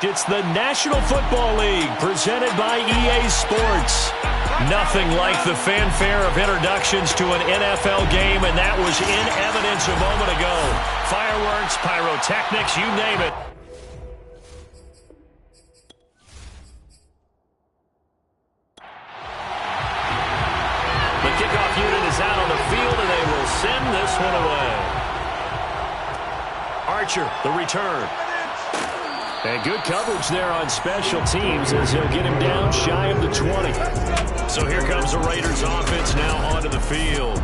It's the National Football League presented by EA Sports. Nothing like the fanfare of introductions to an NFL game, and that was in evidence a moment ago. Fireworks, pyrotechnics, you name it. The kickoff unit is out on the field, and they will send this one away. Archer, the return. And good coverage there on special teams as he'll get him down shy of the 20. So here comes the Raiders offense now onto the field.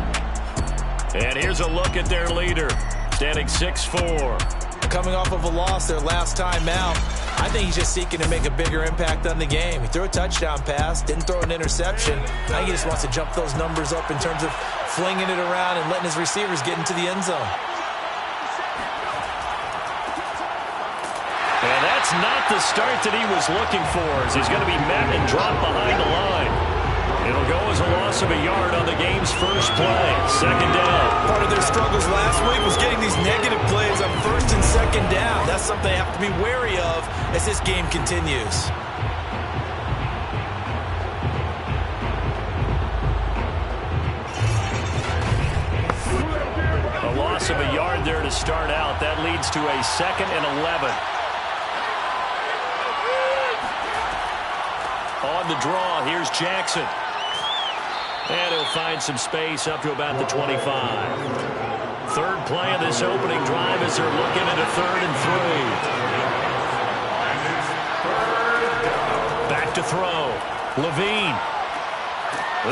And here's a look at their leader, standing 6'4". Coming off of a loss their last time out, I think he's just seeking to make a bigger impact on the game. He threw a touchdown pass, didn't throw an interception. I think he just wants to jump those numbers up in terms of flinging it around and letting his receivers get into the end zone. And that's not the start that he was looking for, as he's going to be met and dropped behind the line. It'll go as a loss of a yard on the game's first play. Second down. Part of their struggles last week was getting these negative plays on first and second down. That's something they have to be wary of as this game continues. A loss of a yard there to start out. That leads to a 2nd and 11. On the draw, here's Jackson. And he'll find some space up to about the 25. Third play of this opening drive as they're looking at a 3rd and 3. Back to throw. Levine.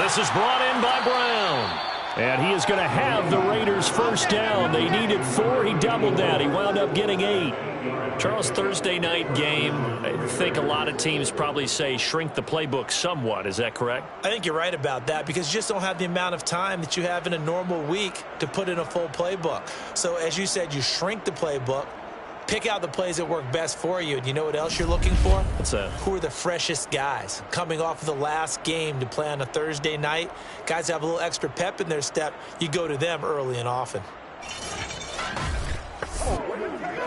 This is brought in by Brown. And he is going to have the Raiders first down. They needed 4. He doubled that. He wound up getting 8. Charles, Thursday night game, I think a lot of teams probably say shrink the playbook somewhat. Is that correct? I think you're right about that because you just don't have the amount of time that you have in a normal week to put in a full playbook. So as you said, you shrink the playbook, pick out the plays that work best for you. And you know what else you're looking for? What's that? Who are the freshest guys coming off of the last game to play on a Thursday night? Guys have a little extra pep in their step. You go to them early and often.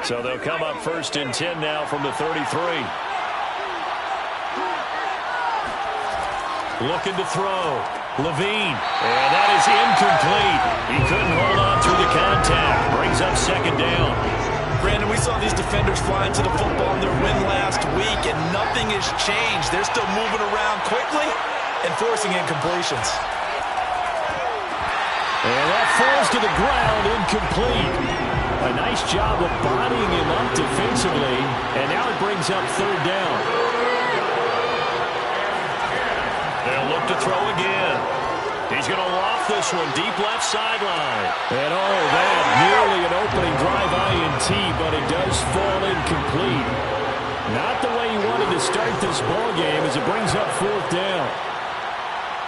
So they'll come up 1st and 10 now from the 33. Looking to throw. Levine. And that is incomplete. He couldn't hold on through the contact. Brings up 2nd down. Brandon, we saw these defenders flying to the football in their win last week, and nothing has changed. They're still moving around quickly and forcing incompletions. And that falls to the ground, incomplete. A nice job of bodying him up defensively, and now it brings up 3rd down. They'll look to throw again. He's going to loft this one deep left sideline. And that nearly an opening drive INT, but it does fall incomplete. Not the way he wanted to start this ball game as it brings up 4th down.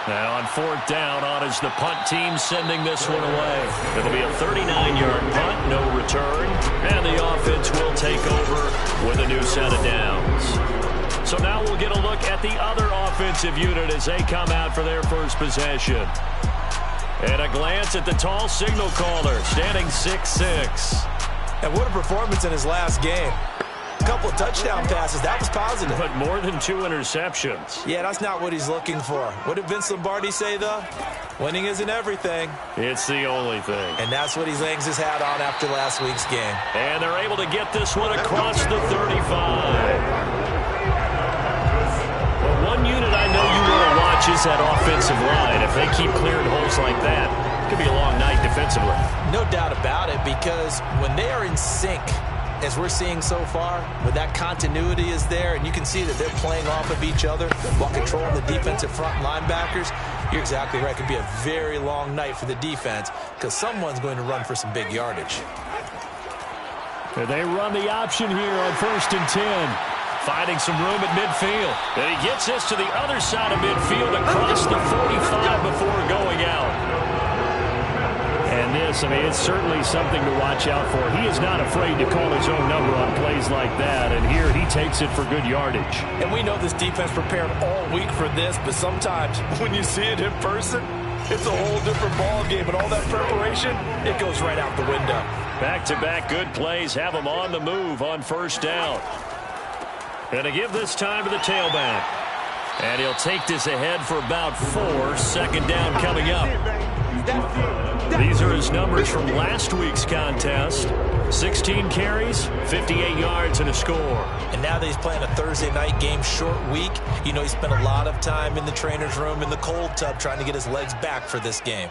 Now on 4th down, on is the punt team sending this one away. It'll be a 39-yard punt, no return, and the offense will take over with a new set of downs. So now we'll get a look at the other offensive unit as they come out for their first possession. And a glance at the tall signal caller, standing 6'6". And what a performance in his last game. A couple of touchdown passes. That was positive. But more than 2 interceptions. Yeah, that's not what he's looking for. What did Vince Lombardi say, though? Winning isn't everything. It's the only thing. And that's what he hangs his hat on after last week's game. And they're able to get this one across the 35. Well, one unit I know you want to watch is that offensive line. If they keep clearing holes like that, it could be a long night defensively. No doubt about it, because when they are in sync, as we're seeing so far, where that continuity is there, and you can see that they're playing off of each other while controlling the defensive front linebackers, you're exactly right. It could be a very long night for the defense because someone's going to run for some big yardage. And they run the option here on 1st and 10. Finding some room at midfield. And he gets this to the other side of midfield across the 45 before going out. And this, I mean, it's certainly something to watch out for. He is not afraid to call his own number on plays like that. And here he takes it for good yardage. And we know this defense prepared all week for this, but sometimes when you see it in person, it's a whole different ball game. And all that preparation, it goes right out the window. Back-to-back good plays have him on the move on 1st down. And to give this time to the tailback. And he'll take this ahead for about 4. Second down coming up. These are his numbers from last week's contest. 16 carries, 58 yards, and a score. And now that he's playing a Thursday night game, short week, you know he spent a lot of time in the trainer's room, in the cold tub, trying to get his legs back for this game.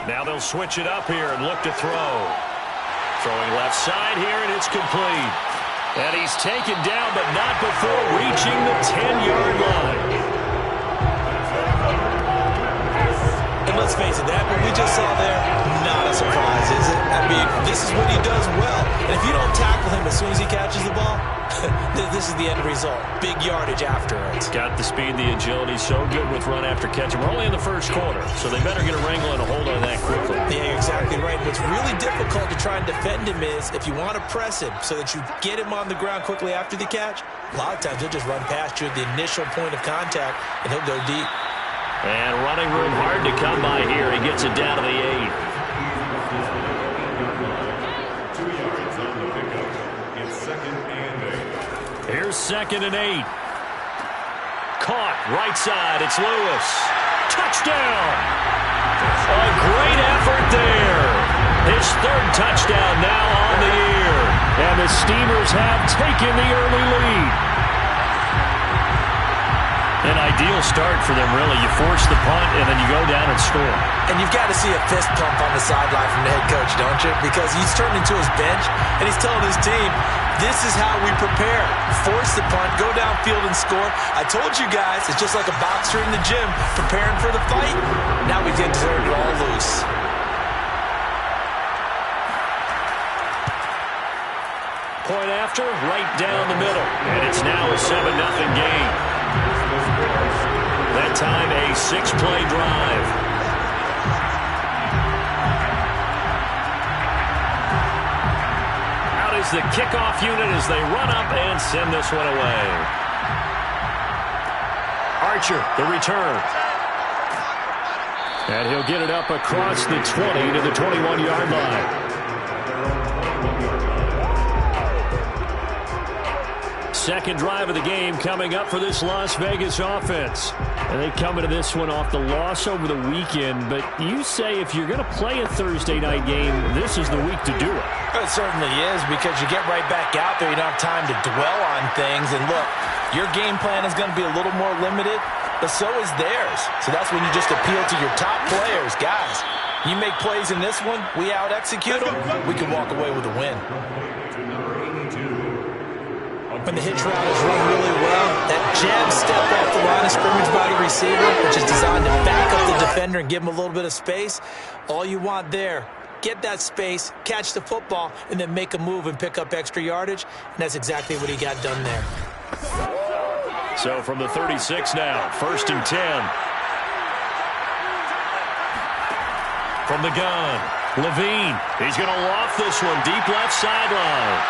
Now they'll switch it up here and look to throw. Throwing left side here, and it's complete. And he's taken down, but not before reaching the 10-yard line. And let's face it, that what we just saw there, not a surprise, is it? I mean, this is what he does well. And if you don't tackle him as soon as he catches the ball, this is the end result. Big yardage afterwards. Got the speed, the agility, so good with run after catch. We're only in the first quarter, so they better get a wrangle and a hold on that quickly. Yeah, you're exactly right. What's really difficult to try and defend him is if you want to press him so that you get him on the ground quickly after the catch, a lot of times he'll just run past you at the initial point of contact, and he'll go deep. And running room hard to come by here. He gets it down to the 8. 2 yards on the pickup. It's 2nd and 8. Here's 2nd and 8. Caught right side. It's Lewis. Touchdown. A great effort there. His 3rd touchdown now on the year. And the Steamers have taken the early lead. An ideal start for them, really. You force the punt, and then you go down and score. And you've got to see a fist pump on the sideline from the head coach, don't you? Because he's turned into his bench, and he's telling his team, this is how we prepare. Force the punt, go downfield and score. I told you guys, it's just like a boxer in the gym preparing for the fight. Now we get to turn it all loose. Point after, right down the middle. And it's now a 7-0 game. That time a 6-play drive. Out is the kickoff unit as they run up and send this one away. Archer, the return. And he'll get it up across the 20 to the 21-yard line. Second drive of the game coming up for this Las Vegas offense. And they come into this one off the loss over the weekend. But you say if you're going to play a Thursday night game, this is the week to do it. It certainly is, because you get right back out there. You don't have time to dwell on things. And look, your game plan is going to be a little more limited, but so is theirs. So that's when you just appeal to your top players. Guys, you make plays in this one, we out-execute them, we can walk away with a win. When the hitch route is run really well, that jab step off the line of scrimmage by the receiver, which is designed to back up the defender and give him a little bit of space, all you want there, get that space, catch the football, and then make a move and pick up extra yardage, and that's exactly what he got done there. So from the 36 now, 1st and 10. From the gun, Levine. He's going to loft this one deep left sideline.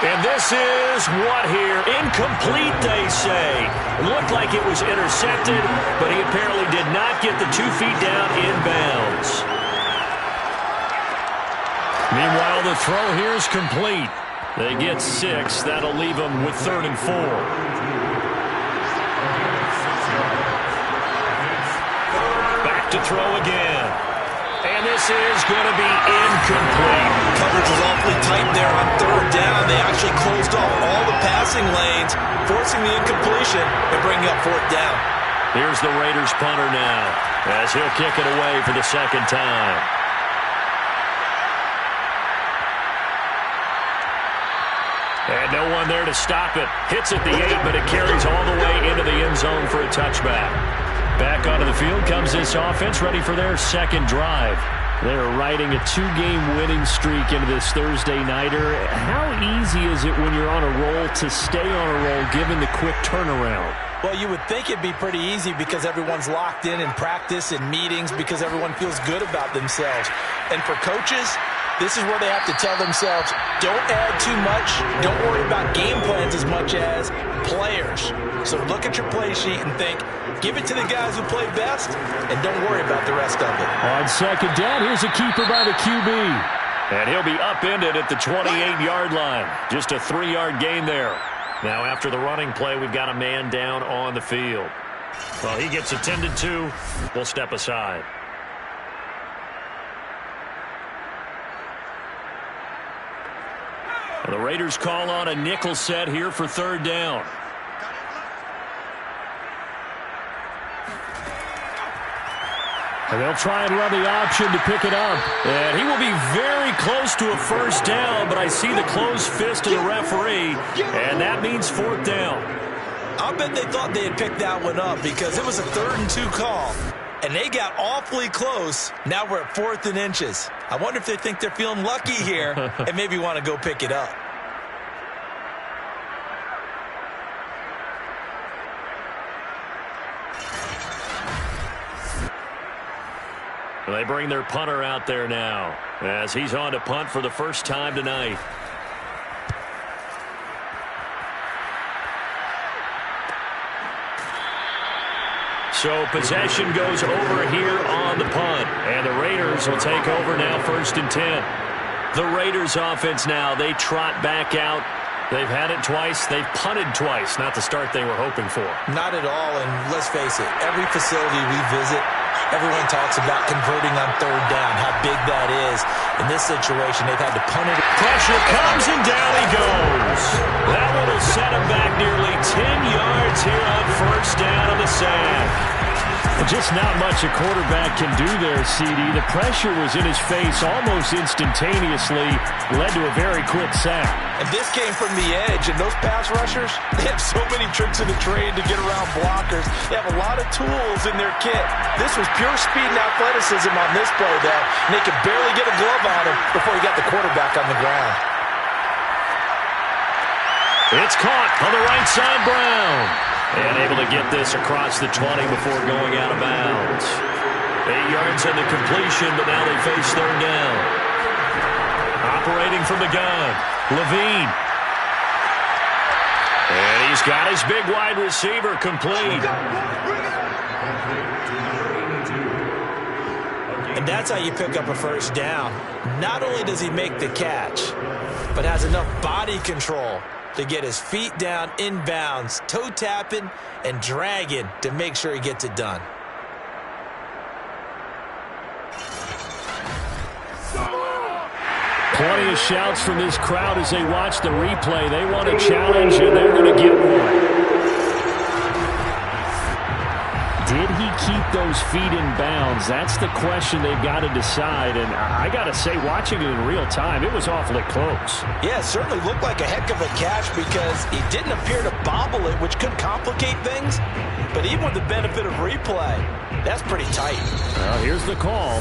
And this is what here? Incomplete, they say. Looked like it was intercepted, but he apparently did not get the 2 feet down inbounds. Meanwhile, the throw here is complete. They get 6. That'll leave them with 3rd and 4. Back to throw again. And this is going to be incomplete. Coverage was awfully tight there on 3rd down. They actually closed off all the passing lanes, forcing the incompletion and bringing up 4th down. Here's the Raiders punter now, as he'll kick it away for the 2nd time. And no one there to stop it. Hits at the 8, but it carries all the way into the end zone for a touchback. Back onto the field comes this offense, ready for their 2nd drive. They're riding a 2-game winning streak into this Thursday nighter. How easy is it when you're on a roll to stay on a roll given the quick turnaround? Well, you would think it'd be pretty easy because everyone's locked in practice and meetings because everyone feels good about themselves. And for coaches, this is where they have to tell themselves, don't add too much. Don't worry about game plans as much as players. So look at your play sheet and think, give it to the guys who play best, and don't worry about the rest of it. On 2nd down, here's a keeper by the QB. And he'll be upended at the 28-yard line. Just a 3-yard gain there. Now after the running play, we've got a man down on the field. Well, he gets attended to. We'll step aside. And the Raiders call on a nickel set here for 3rd down. And they'll try and run the option to pick it up. And he will be very close to a 1st down, but I see the closed fist of the referee, and that means 4th down. I'll bet they thought they had picked that one up because it was a 3rd and 2 call, and they got awfully close. Now we're at 4th and inches. I wonder if they think they're feeling lucky here and maybe want to go pick it up. They bring their punter out there now as he's on to punt for the first time tonight. So possession goes over here on the punt, and the Raiders will take over now 1st and 10. The Raiders offense now, they trot back out. They've had it twice. They've punted twice. Not the start they were hoping for. Not at all, and let's face it, every facility we visit, everyone talks about converting on 3rd down, how big that is. In this situation, they've had to punt it. Pressure comes, and down he goes. That one will set him back nearly 10 yards here on 1st down on the sack. Just not much a quarterback can do there, CD. The pressure was in his face almost instantaneously, led to a very quick sack. And this came from the edge, and those pass rushers, they have so many tricks in the trade to get around blockers. They have a lot of tools in their kit. This was pure speed and athleticism on this play, though, and they could barely get a glove on him before he got the quarterback on the ground. It's caught on the right side, Brown. And able to get this across the 20 before going out of bounds. 8 yards on the completion, but now they face 3rd down. Operating from the gun, Levine. And he's got his big wide receiver complete. And that's how you pick up a 1st down. Not only does he make the catch, but has enough body control to get his feet down inbounds, toe tapping and dragging to make sure he gets it done. Plenty of shouts from this crowd as they watch the replay. They want a challenge, and they're going to get one. Did he keep those feet in bounds? That's the question they've got to decide. And I got to say, watching it in real time, it was awfully close. Yeah, it certainly looked like a heck of a catch because he didn't appear to bobble it, which could complicate things. But even with the benefit of replay, that's pretty tight. Well, here's the call.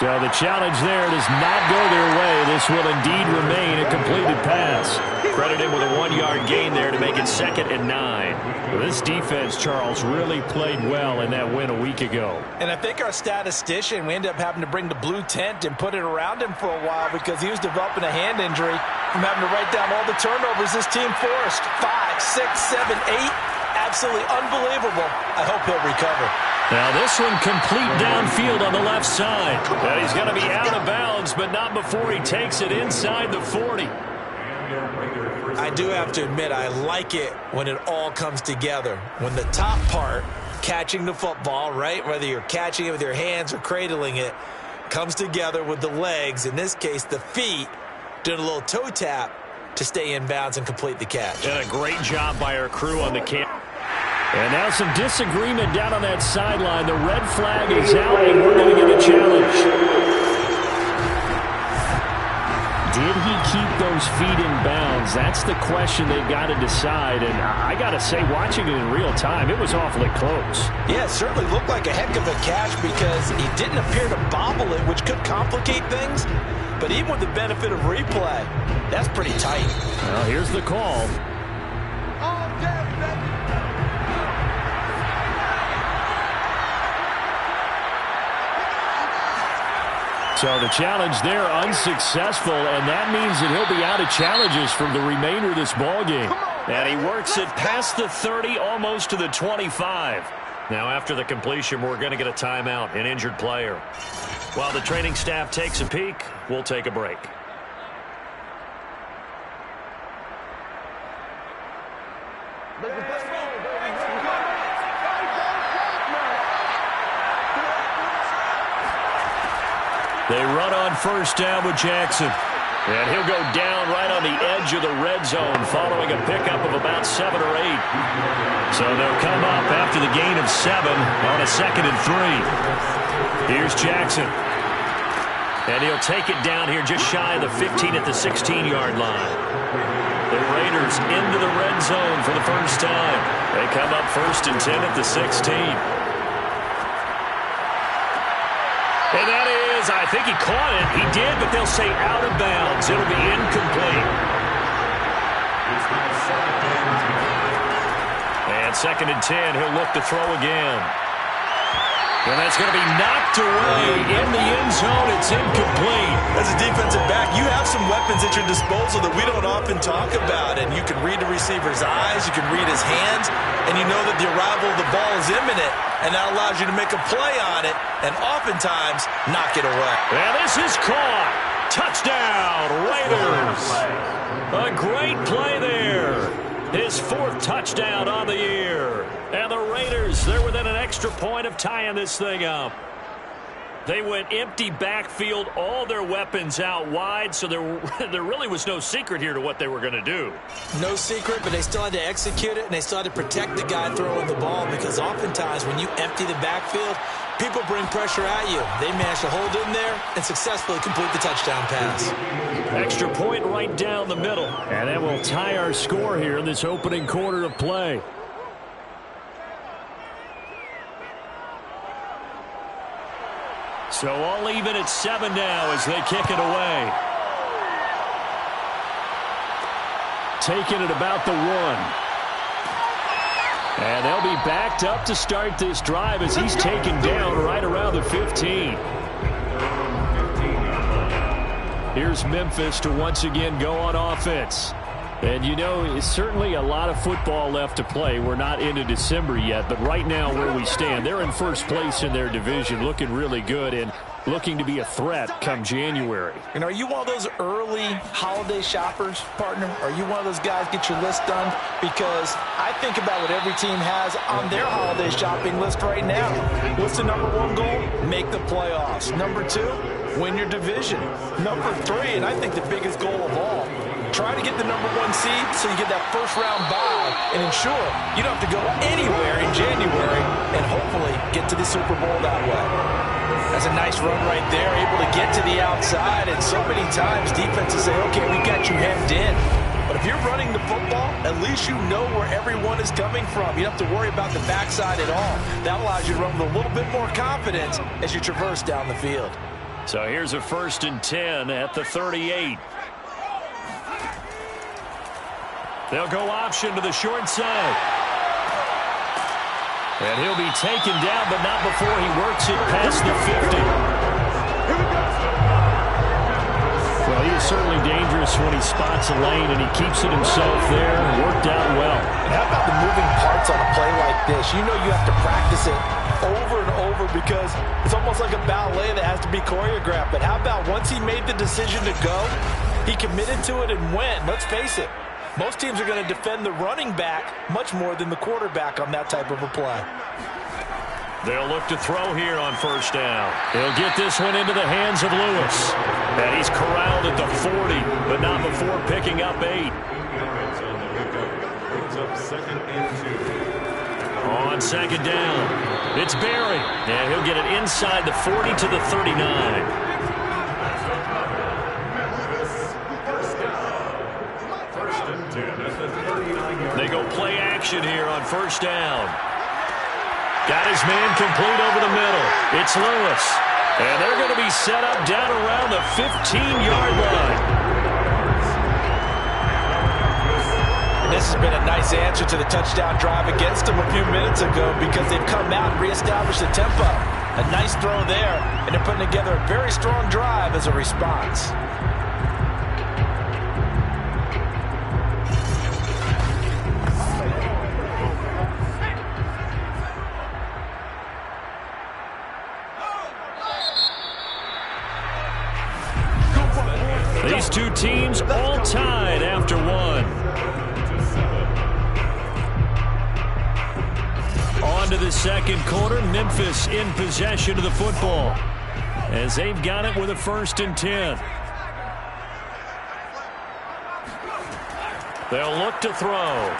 So the challenge there does not go their way. This will indeed remain a completed pass. Credit him with a 1-yard gain there to make it 2nd and 9. Well, this defense, Charles, really played well in that win a week ago. And I think our statistician, we ended up having to bring the blue tent and put it around him for a while because he was developing a hand injury from having to write down all the turnovers this team forced. 5, 6, 7, 8. Absolutely unbelievable. I hope he'll recover. Now this one complete downfield on the left side. And he's going to be out of bounds, but not before he takes it inside the 40. I do have to admit, I like it when it all comes together. When the top part, catching the football, right, whether you're catching it with your hands or cradling it, comes together with the legs, in this case the feet, doing a little toe tap to stay in bounds and complete the catch. And a great job by our crew on the camp. And now some disagreement down on that sideline. The red flag is out, and we're going to get a challenge. Did he keep those feet in bounds? That's the question they've got to decide. And I got to say, watching it in real time, it was awfully close. Yeah, it certainly looked like a heck of a catch because he didn't appear to bobble it, which could complicate things. But even with the benefit of replay, that's pretty tight. Well, here's the call. So the challenge there unsuccessful, and that means that he'll be out of challenges for the remainder of this ball game. And he works it past the 30, almost to the 25. Now after the completion, we're going to get a timeout, an injured player. While the training staff takes a peek, we'll take a break. They run on first down with Jackson. And he'll go down right on the edge of the red zone following a pickup of about 7 or 8. So they'll come up after the gain of 7 on a 2nd and 3. Here's Jackson. And he'll take it down here just shy of the 15 at the 16-yard line. The Raiders into the red zone for the first time. They come up 1st and 10 at the 16. And that is, I think he caught it. He did, but they'll say out of bounds. It'll be incomplete. And 2nd and 10, he'll look to throw again. And that's going to be knocked away in the end zone. It's incomplete. As a defensive back, you have some weapons at your disposal that we don't often talk about. And you can read the receiver's eyes, you can read his hands, and you know that the arrival of the ball is imminent. And that allows you to make a play on it and oftentimes knock it away. And this is caught. Touchdown, Raiders. A great play there. His 4th touchdown on the year. And the Raiders, they're within an extra point of tying this thing up. They went empty backfield, all their weapons out wide, so there really was no secret here to what they were going to do. No secret, but they still had to execute it, and they still had to protect the guy throwing the ball, because oftentimes when you empty the backfield, people bring pressure at you. They managed to hold in there and successfully complete the touchdown pass. Extra point right down the middle. And that will tie our score here in this opening quarter of play. So all even at 7 now as they kick it away. Taking it about the 1. And they'll be backed up to start this drive as he's taken down right around the 15. Here's Memphis to once again go on offense. And, you know, it's certainly a lot of football left to play. We're not into December yet, but right now where we stand, they're in first place in their division, looking really good and looking to be a threat come January. And are you one of those early holiday shoppers, partner? Are you one of those guys get your list done? Because I think about what every team has on their holiday shopping list right now. What's the number 1 goal? Make the playoffs. Number 2, win your division. Number 3, and I think the biggest goal of all, try to get the number 1 seed so you get that first-round bye and ensure you don't have to go anywhere in January and hopefully get to the Super Bowl that way. That's a nice run right there, able to get to the outside, and so many times defenses say, okay, we got you hemmed in. But if you're running the football, at least you know where everyone is coming from. You don't have to worry about the backside at all. That allows you to run with a little bit more confidence as you traverse down the field. So here's a 1st and 10 at the 38. They'll go option to the short side. And he'll be taken down, but not before he works it past the 50. Well, he is certainly dangerous when he spots a lane, and he keeps it himself there. Worked out well. And how about the moving parts on a play like this? You know you have to practice it over and over because it's almost like a ballet that has to be choreographed. But how about once he made the decision to go, he committed to it and went. Let's face it. Most teams are going to defend the running back much more than the quarterback on that type of a play. They'll look to throw here on first down. He'll get this one into the hands of Lewis. And he's corralled at the 40, but not before picking up 8. On 2nd down, it's Berry. And he'll get it inside the 40 to the 39. They go play action here on first down. Got his man complete over the middle. It's Lewis. And they're going to be set up down around the 15-yard line. And this has been a nice answer to the touchdown drive against them a few minutes ago because they've come out and reestablished the tempo. A nice throw there, and they're putting together a very strong drive as a response. These two teams all tied after one. On to the second quarter. Memphis in possession of the football as they've got it with a 1st and 10. They'll look to throw.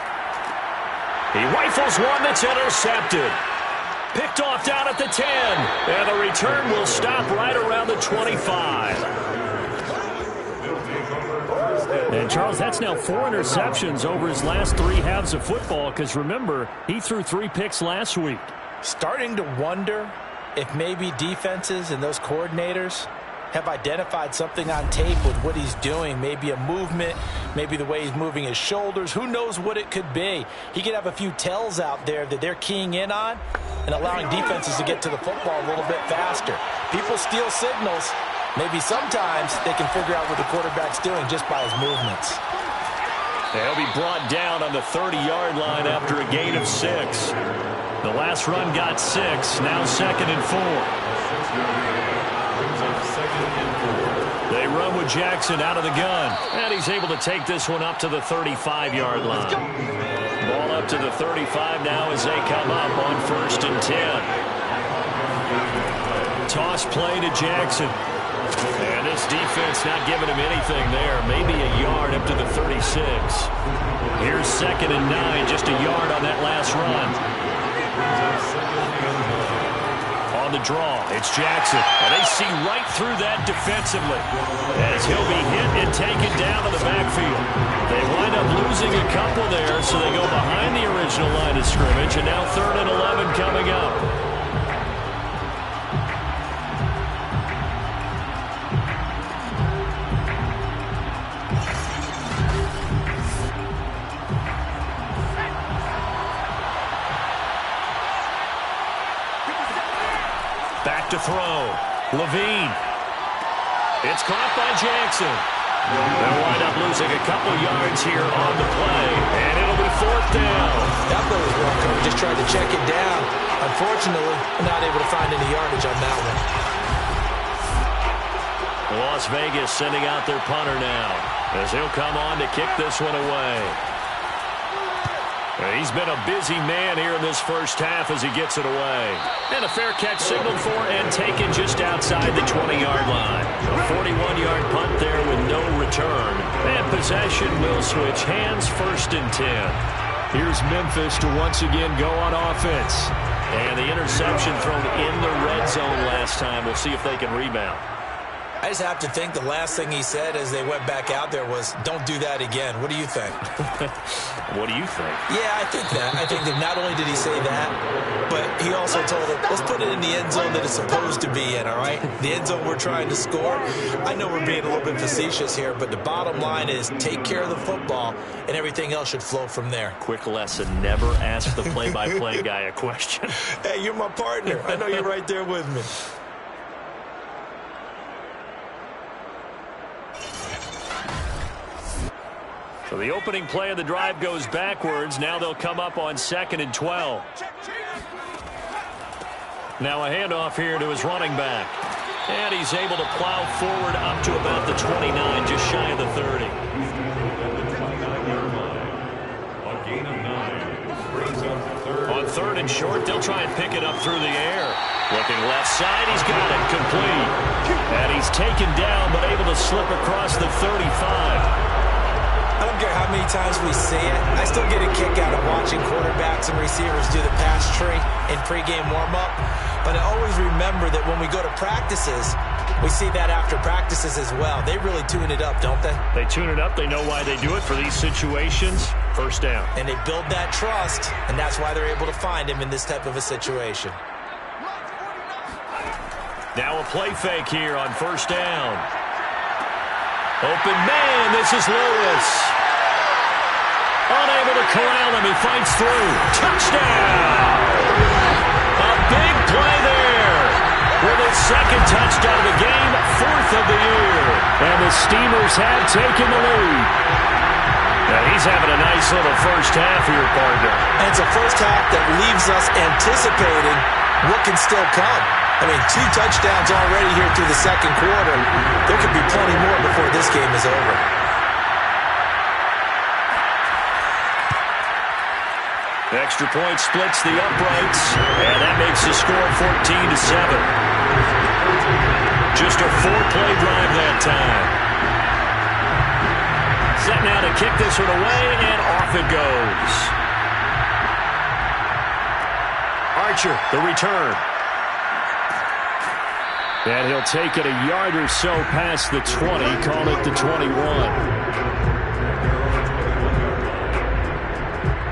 He rifles one that's intercepted. Picked off down at the 10. And the return will stop right around the 25. And, Charles, that's now 4 interceptions over his last 3 halves of football because, remember, he threw 3 picks last week. Starting to wonder if maybe defenses and those coordinators have identified something on tape with what he's doing. Maybe a movement, maybe the way he's moving his shoulders. Who knows what it could be? He could have a few tells out there that they're keying in on and allowing defenses to get to the football a little bit faster. People steal signals. Maybe sometimes they can figure out what the quarterback's doing just by his movements. They'll be brought down on the 30-yard line after a gain of 6. The last run got 6. Now 2nd and 4. They run with Jackson out of the gun. And he's able to take this one up to the 35-yard line. Ball up to the 35 now as they come up on 1st and 10. Toss play to Jackson. And this defense not giving him anything there. Maybe a yard up to the 36. Here's 2nd and 9. Just a yard on that last run. On the draw, it's Jackson. And they see right through that defensively as he'll be hit and taken down to the backfield. They wind up losing a couple there, so they go behind the original line of scrimmage. And now 3rd and 11 coming up. To throw. Levine. It's caught by Jackson. They'll wind up losing a couple yards here on the play, and it'll be 4th down. That play was well covered. Just tried to check it down. Unfortunately, not able to find any yardage on that one. Las Vegas sending out their punter now as he'll come on to kick this one away. He's been a busy man here in this first half as he gets it away. And a fair catch signaled for and taken just outside the 20-yard line. A 41-yard punt there with no return. And possession will switch hands, 1st and 10. Here's Memphis to once again go on offense. And the interception thrown in the red zone last time. We'll see if they can rebound. I just have to think the last thing he said as they went back out there was, don't do that again. What do you think? What do you think? Yeah, I think that. I think that not only did he say that, but he also told him, let's put it in the end zone that it's supposed to be in, all right? The end zone we're trying to score. I know we're being a little bit facetious here, but the bottom line is take care of the football, and everything else should flow from there. Quick lesson, never ask the play-by-play guy a question. Hey, you're my partner. I know you're right there with me. So the opening play of the drive goes backwards. Now they'll come up on 2nd and 12. Now a handoff here to his running back. And he's able to plow forward up to about the 29, just shy of the 30. On 3rd and short, they'll try and pick it up through the air. Looking left side, he's got it complete. And he's taken down, but able to slip across the 35. I don't care how many times we see it. I still get a kick out of watching quarterbacks and receivers do the pass tree in pregame warm-up. But I always remember that when we go to practices, we see that after practices as well. They really tune it up, don't they? They tune it up. They know why they do it for these situations. 1st down. And they build that trust, and that's why they're able to find him in this type of a situation. Now a play fake here on 1st down. Open man, this is Lewis. Unable to corral him, he fights through. Touchdown! A big play there. second touchdown of the game, 4th of the year. And the Steamers have taken the lead. Now he's having a nice little first half here, partner. And it's a first half that leaves us anticipating what can still come. I mean, 2 touchdowns already here through the second quarter. There could be plenty more before this game is over. Extra point splits the uprights, and that makes the score 14-7. Just a 4-play drive that time. Set now to kick this one away, and off it goes. Archer, the return. And he'll take it a yard or so past the 20, call it the 21.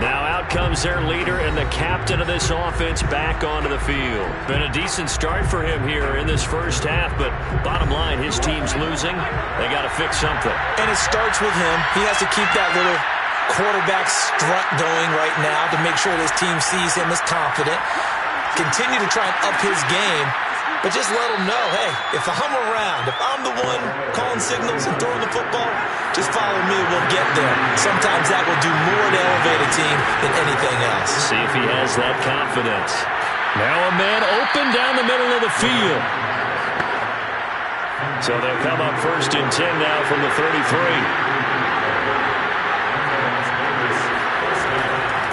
Now out comes their leader and the captain of this offense back onto the field. Been a decent start for him here in this first half, but bottom line, his team's losing. They got to fix something. And it starts with him. He has to keep that little quarterback strut going right now to make sure this team sees him as confident. Continue to try and up his game. But just let them know, hey, if I'm around, if I'm the one calling signals and throwing the football, just follow me, we'll get there. Sometimes that will do more to elevate a team than anything else. See if he has that confidence. Now a man open down the middle of the field. So they'll come up 1st and 10 now from the 33.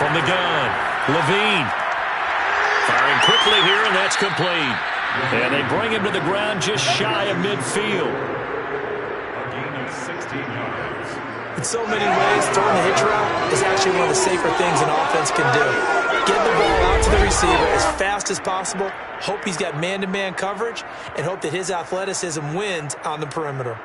From the gun, Levine. Firing quickly here, and that's complete. And they bring him to the ground just shy of midfield. A gain of 16 yards. In so many ways, throwing the hitch route is actually one of the safer things an offense can do. Get the ball out to the receiver as fast as possible, hope he's got man-to-man coverage, and hope that his athleticism wins on the perimeter.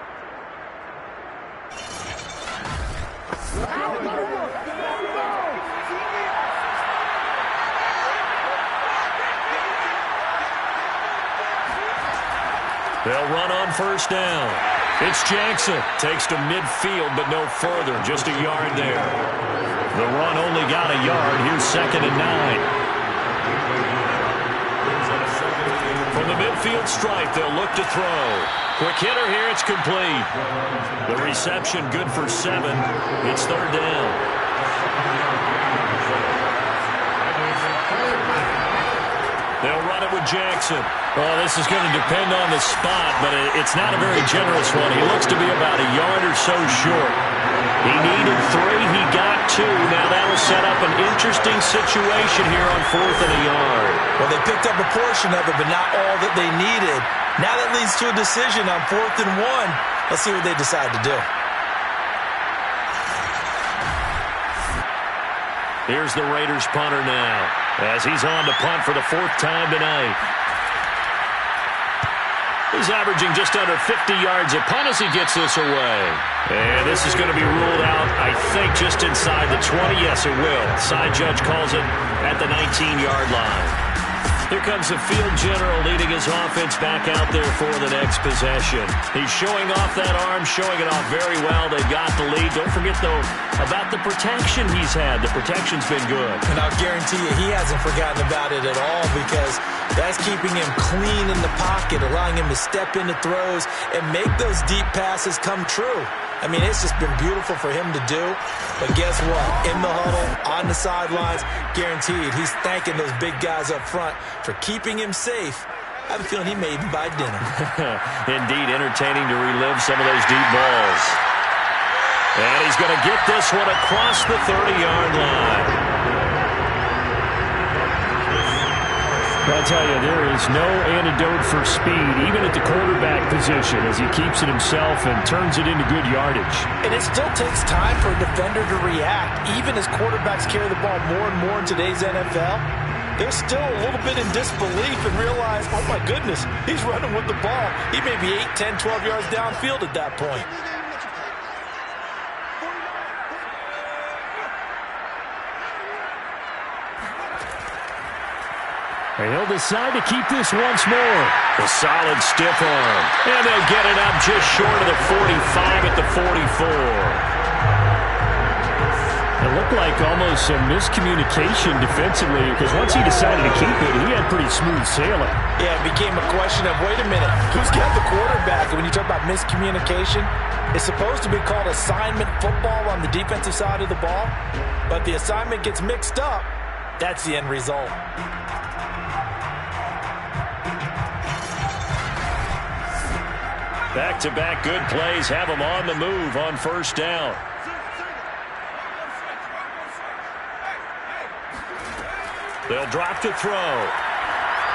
They'll run on 1st down. It's Jackson. Takes to midfield, but no further. Just a yard there. The run only got a yard. Here's 2nd and 9. From the midfield stripe, they'll look to throw. Quick hitter here. It's complete. The reception good for 7. It's 3rd down. They'll run it with Jackson. Well, this is going to depend on the spot, but it's not a very generous one. He looks to be about a yard or so short. He needed 3. He got 2. Now that'll set up an interesting situation here on 4th and a yard. Well, they picked up a portion of it, but not all that they needed. Now that leads to a decision on 4th and 1. Let's see what they decide to do. Here's the Raiders punter now, as he's on to punt for the 4th time tonight. He's averaging just under 50 yards a punt as he gets this away. And this is going to be ruled out, I think, just inside the 20. Yes, it will. Side judge calls it at the 19-yard line. Here comes the field general leading his offense back out there for the next possession. He's showing off that arm, showing it off very well. They've got the lead. Don't forget, though, about the protection he's had. The protection's been good. And I'll guarantee you he hasn't forgotten about it at all, because that's keeping him clean in the pocket, allowing him to step into throws and make those deep passes come true. I mean, it's just been beautiful for him to do. But guess what? In the huddle, on the sidelines, guaranteed he's thanking those big guys up front for keeping him safe. I have a feeling he may even buy dinner. Indeed, entertaining to relive some of those deep balls. And he's going to get this one across the 30-yard line. I'll tell you, there is no antidote for speed, even at the quarterback position, as he keeps it himself and turns it into good yardage. And it still takes time for a defender to react, even as quarterbacks carry the ball more and more in today's NFL. They're still a little bit in disbelief and realize, oh my goodness, he's running with the ball. He may be 8, 10, 12 yards downfield at that point. And he'll decide to keep this once more. A solid stiff arm. And they'll get it up just short of the 45 at the 44. And look looked like almost some miscommunication defensively because once he decided to keep it, he had pretty smooth sailing. Yeah, it became a question of, wait a minute, who's got the quarterback? And when you talk about miscommunication, it's supposed to be called assignment football on the defensive side of the ball, but the assignment gets mixed up. That's the end result. Back-to-back good plays have him on the move on first down. They'll drop to throw.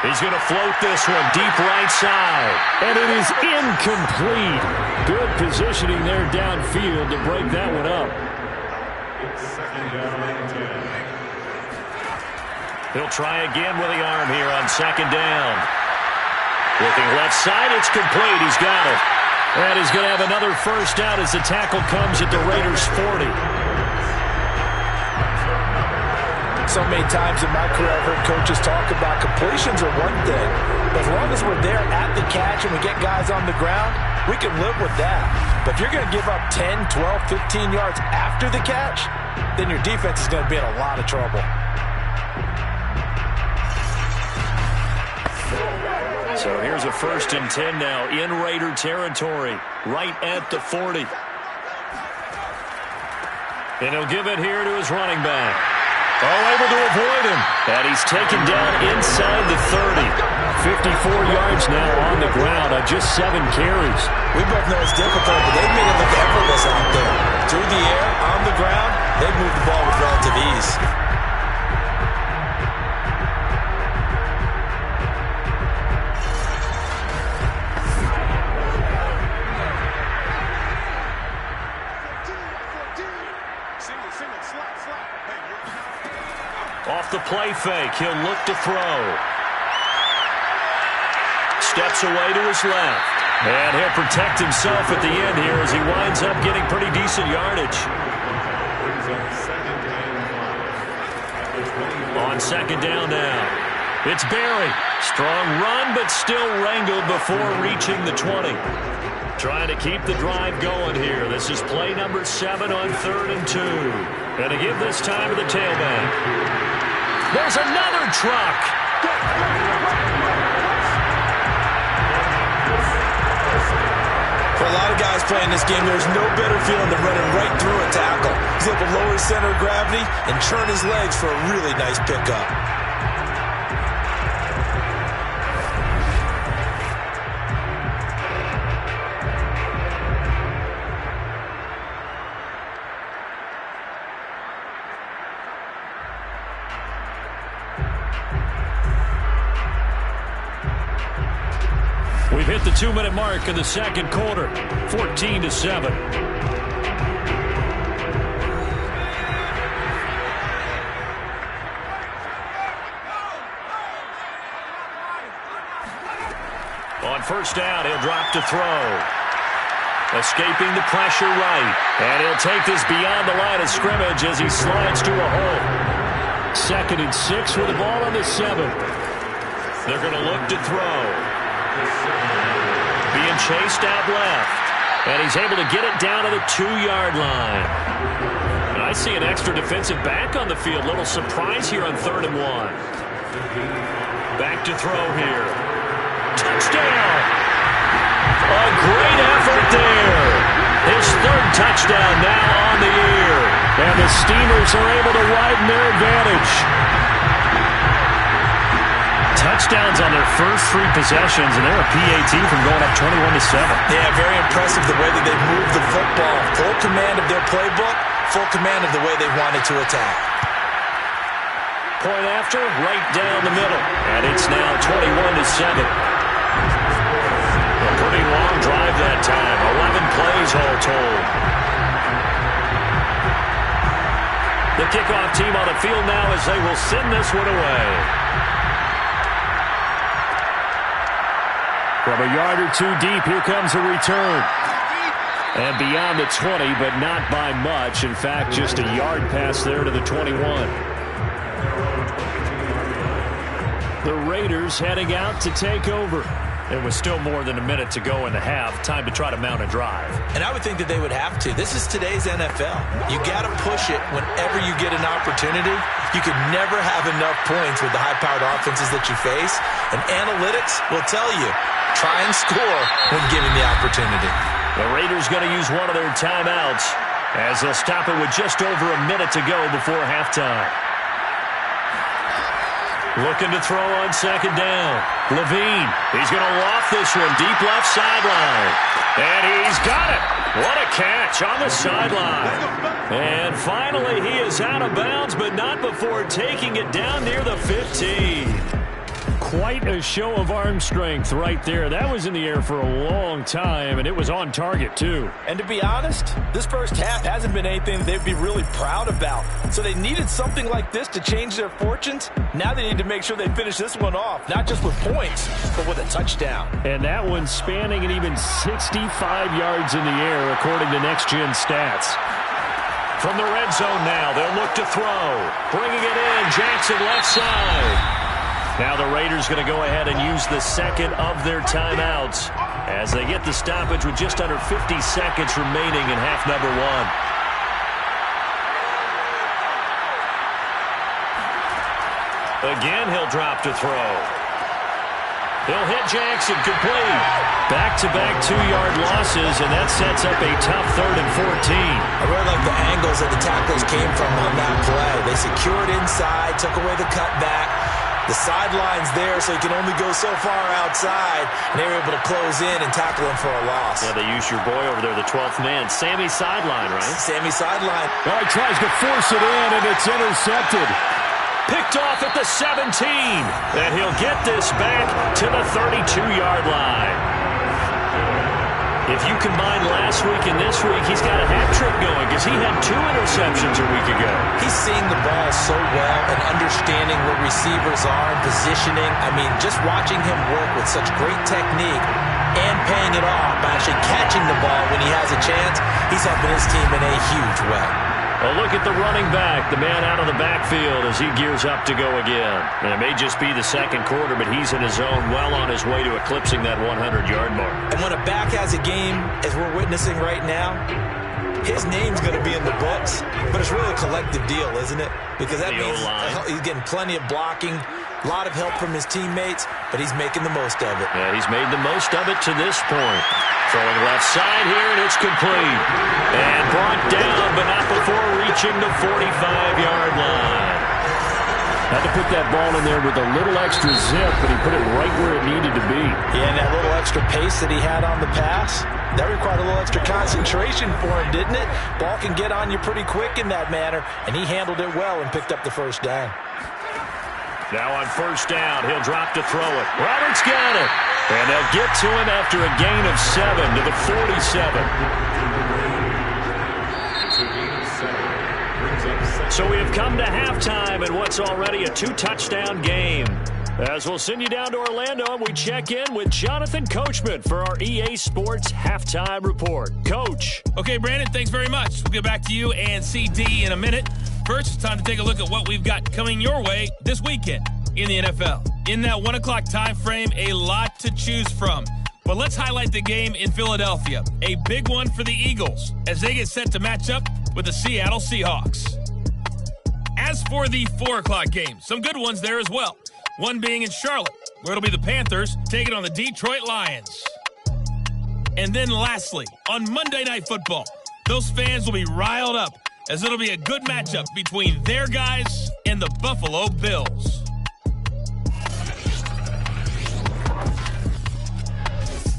He's going to float this one deep right side. And it is incomplete. Good positioning there downfield to break that one up. It's second down and 10. He'll try again with the arm here on second down. Looking left side, it's complete. He's got it. And he's going to have another first down as the tackle comes at the Raiders' 40. So many times in my career I've heard coaches talk about completions are one thing. But as long as we're there at the catch and we get guys on the ground, we can live with that. But if you're going to give up 10, 12, 15 yards after the catch, then your defense is going to be in a lot of trouble. So here's a 1st and 10 now in Raider territory, right at the 40. And he'll give it here to his running back. Able to avoid him. And he's taken down inside the 30. 54 yards now on the ground on just 7 carries. We both know it's difficult, but they've made it look effortless out there. Through the air, on the ground, they've moved the ball with relative ease. Off the play fake, he'll look to throw. Steps away to his left. And he'll protect himself at the end here as he winds up getting pretty decent yardage. On second down now. It's Barry. Strong run, but still wrangled before reaching the 20. Trying to keep the drive going here. This is play number 7 on 3rd and 2. And to give this time to the tailback. There's another truck. For a lot of guys playing this game, there's no better feeling than running right through a tackle. He's able to lower his center of gravity and turn his legs for a really nice pickup. We've hit the 2-minute mark in the second quarter, 14-7. On first down, he'll drop to throw. Escaping the pressure right. And he'll take this beyond the line of scrimmage as he slides to a hole. 2nd and 6 with the ball on the 7th. They're going to look to throw. Being chased out left. And he's able to get it down to the 2-yard line. And I see an extra defensive back on the field. Little surprise here on 3rd and 1. Back to throw here. Touchdown! A great effort there. His 3rd touchdown now on the year. And the Steamers are able to widen their advantage. Touchdowns on their first 3 possessions, and they're a PAT from going up 21-7. Yeah, very impressive the way that they moved the football. Full command of their playbook, full command of the way they wanted to attack. Point after, right down the middle, and it's now 21-7. A pretty long drive that time, 11 plays all told. The kickoff team on the field now as they will send this one away. From a yard or 2 deep, here comes a return. And beyond the 20, but not by much. In fact, just a yard pass there to the 21. The Raiders heading out to take over. It was still more than a minute to go in the half. Time to try to mount a drive. And I would think that they would have to. This is today's NFL. You got to push it whenever you get an opportunity. You could never have enough points with the high-powered offenses that you face. And analytics will tell you, try and score when given the opportunity. The Raiders going to use one of their timeouts as they'll stop it with just over a minute to go before halftime. Looking to throw on second down. Levine, he's going to loft this one deep left sideline. And he's got it. What a catch on the sideline. And finally he is out of bounds, but not before taking it down near the 15. Quite a show of arm strength right there. That was in the air for a long time, and it was on target, too. And to be honest, this first half hasn't been anything they'd be really proud about. So they needed something like this to change their fortunes. Now they need to make sure they finish this one off, not just with points, but with a touchdown. And that one spanning an even 65 yards in the air, according to Next Gen Stats. From the red zone now, they'll look to throw. Bringing it in, Jackson left side. Now the Raiders going to go ahead and use the second of their timeouts as they get the stoppage with just under 50 seconds remaining in half number one. Again, he'll drop to throw. He'll hit Jackson, complete. Back-to-back 2-yard losses, and that sets up a tough 3rd and 14. I really like the angles that the tacklers came from on that play. They secured inside, took away the cutback. The sideline's there, so he can only go so far outside, and they were able to close in and tackle him for a loss. Yeah, they used your boy over there, the 12th man. Sammy sideline, right? Sammy sideline. Oh, he tries to force it in, and it's intercepted. Picked off at the 17. And he'll get this back to the 32-yard line. If you combine last week and this week, he's got a hat trick going because he had 2 interceptions a week ago. He's seeing the ball so well and understanding where receivers are and positioning. I mean, just watching him work with such great technique and paying it off by actually catching the ball when he has a chance, he's helping his team in a huge way. A look at the running back, the man out of the backfield as he gears up to go again. And it may just be the second quarter, but he's in his zone, well on his way to eclipsing that 100-yard mark. And when a back has a game, as we're witnessing right now, his name's going to be in the books, but it's really a collective deal, isn't it? Because that means he's getting plenty of blocking, a lot of help from his teammates, but he's making the most of it. Yeah, he's made the most of it to this point. Throwing left side here, and it's complete. And brought down, but not before reaching the 45-yard line. Had to put that ball in there with a little extra zip, but he put it right where it needed to be. Yeah, and that little extra pace that he had on the pass, that required a little extra concentration for him, didn't it? Ball can get on you pretty quick in that manner, and he handled it well and picked up the first down. Now on first down, he'll drop to throw it. Roberts got it. And they'll get to him after a gain of 7 to the 47. So we have come to halftime in what's already a 2-touchdown game. As we'll send you down to Orlando, and we check in with Jonathan Coachman for our EA Sports Halftime Report. Coach. Okay, Brandon, thanks very much. We'll get back to you and CD in a minute. First, it's time to take a look at what we've got coming your way this weekend in the NFL. In that 1 o'clock time frame, a lot to choose from. But let's highlight the game in Philadelphia. A big one for the Eagles as they get set to match up with the Seattle Seahawks. As for the 4 o'clock game, some good ones there as well. One being in Charlotte, where it'll be the Panthers taking on the Detroit Lions. And then lastly, on Monday Night Football, those fans will be riled up as it'll be a good matchup between their guys and the Buffalo Bills.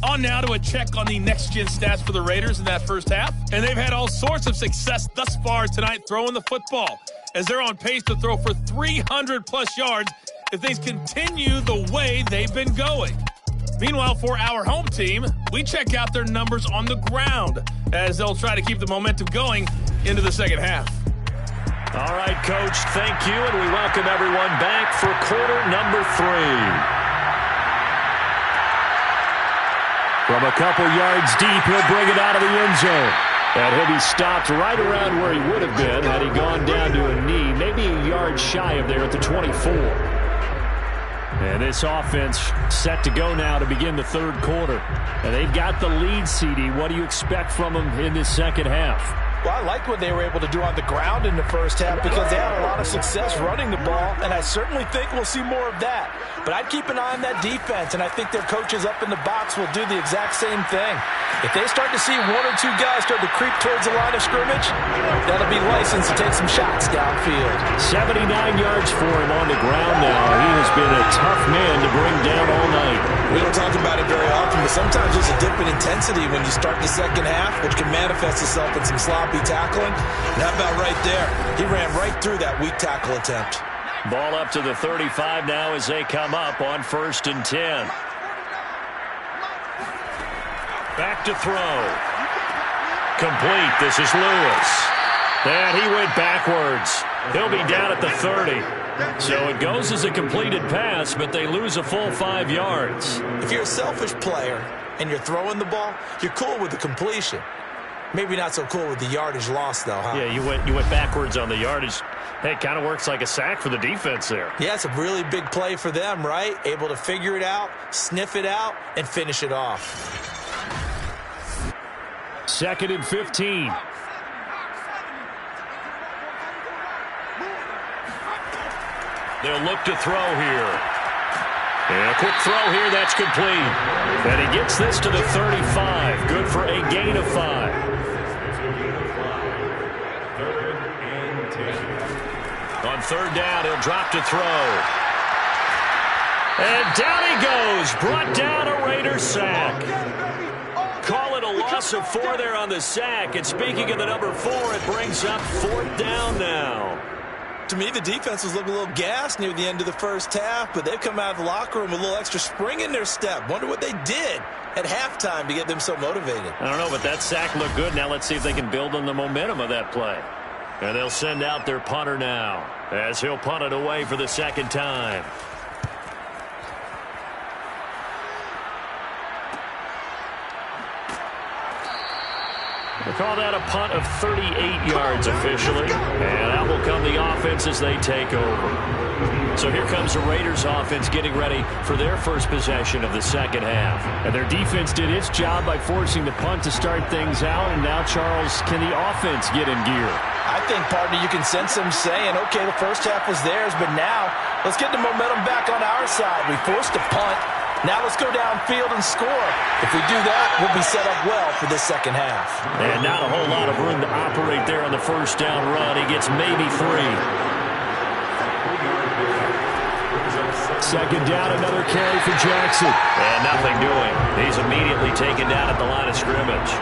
On now to a check on the next-gen stats for the Raiders in that first half. And they've had all sorts of success thus far tonight throwing the football, as they're on pace to throw for 300-plus yards if things continue the way they've been going. Meanwhile, for our home team, we check out their numbers on the ground as they'll try to keep the momentum going into the second half. All right, Coach, thank you, and we welcome everyone back for quarter number 3. From a couple yards deep, he'll bring it out of the end zone. And he'll be stopped right around where he would have been had he gone down to a knee, maybe a yard shy of there at the 24. And this offense set to go now to begin the third quarter. And they've got the lead, CD. What do you expect from them in this second half? Well, I like what they were able to do on the ground in the first half because they had a lot of success running the ball, and I certainly think we'll see more of that. But I'd keep an eye on that defense, and I think their coaches up in the box will do the exact same thing. If they start to see one or two guys start to creep towards the line of scrimmage, that'll be licensed to take some shots downfield. 79 yards for him on the ground now. He has been a tough man to bring down all night. We don't talk about it very often, but sometimes there's a dip in intensity when you start the second half, which can manifest itself in some sloppy tackling. And how about right there? He ran right through that weak tackle attempt. Ball up to the 35 now as they come up on 1st and 10. Back to throw. Complete. This is Lewis. And he went backwards. He'll be down at the 30. So it goes as a completed pass, but they lose a full 5 yards. If you're a selfish player and you're throwing the ball, you're cool with the completion. Maybe not so cool with the yardage loss, though, huh? Yeah, you went backwards on the yardage. Hey, it kind of works like a sack for the defense there. Yeah, it's a really big play for them, right? Able to figure it out, sniff it out, and finish it off. 2nd and 15. They'll look to throw here. And a quick throw here, that's complete. And he gets this to the 35. Good for a gain of 5. On 3rd down, he'll drop to throw. And down he goes. Brought down a Raider sack. Call it a loss of 4 there on the sack. And speaking of the number 4, it brings up 4th down now. To me, the defense was looking a little gassed near the end of the first half, but they've come out of the locker room with a little extra spring in their step. Wonder what they did at halftime to get them so motivated. I don't know, but that sack looked good. Now let's see if they can build on the momentum of that play. And they'll send out their punter now as he'll punt it away for the 2nd time. They call that a punt of 38 yards officially. And out will come the offense as they take over. So here comes the Raiders offense getting ready for their first possession of the second half. And their defense did its job by forcing the punt to start things out. And now, Charles, can the offense get in gear? I think, partner, you can sense them saying, okay, the first half was theirs, but now let's get the momentum back on our side. We forced a punt. Now let's go downfield and score. If we do that, we'll be set up well for this second half. And not a whole lot of room to operate there on the first down run. He gets maybe 3. 2nd down, another carry for Jackson. And nothing doing. He's immediately taken down at the line of scrimmage.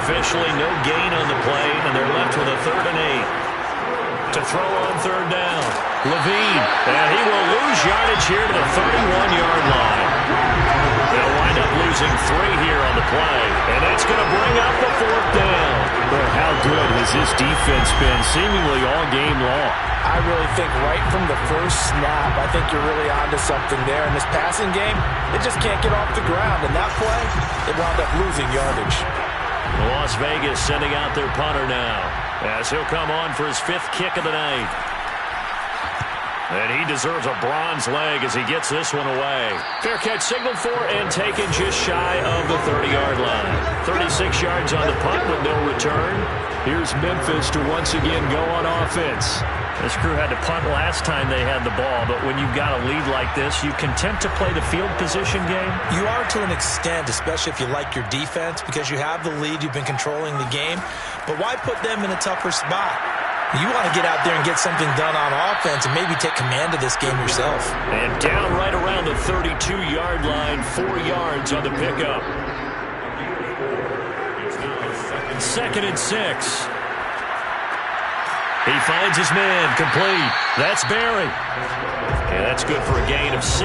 Officially no gain on the play, and they're left with a 3rd and 8. To throw on 3rd down. Levine, and he will lose yardage here to the 31-yard line. They'll wind up losing 3 here on the play, and that's going to bring up the 4th down. But how good has this defense been seemingly all game long? I really think right from the first snap, I think you're really onto something there. In this passing game, it just can't get off the ground. And that play, it wound up losing yardage. Las Vegas sending out their punter now as he'll come on for his 5th kick of the night. And he deserves a bronze leg as he gets this one away. Fair catch signaled for and taken just shy of the 30-yard line. 36 yards on the punt with no return. Here's Memphis to once again go on offense. This crew had to punt last time they had the ball, but when you've got a lead like this, you content to play the field position game? You are to an extent, especially if you like your defense, because you have the lead, you've been controlling the game. But why put them in a tougher spot? You want to get out there and get something done on offense and maybe take command of this game yourself. And down right around the 32-yard line, 4 yards on the pickup. 2nd and 6. He finds his man, complete. That's Barry. And that's good for a gain of 6.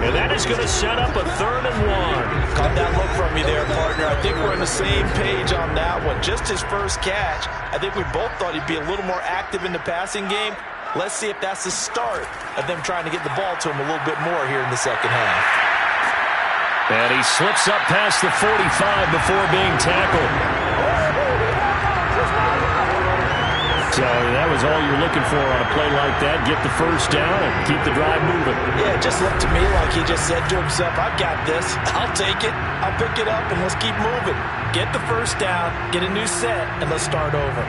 And that is going to set up a 3rd and 1. Caught that look from me there, partner. I think we're on the same page on that one. Just his first catch. I think we both thought he'd be a little more active in the passing game. Let's see if that's the start of them trying to get the ball to him a little bit more here in the second half. And he slips up past the 45 before being tackled. So that was all you're looking for on a play like that. Get the first down and keep the drive moving. Yeah, it just looked to me like he just said to himself, I've got this. I'll take it. I'll pick it up, and let's keep moving. Get the first down, get a new set, and let's start over.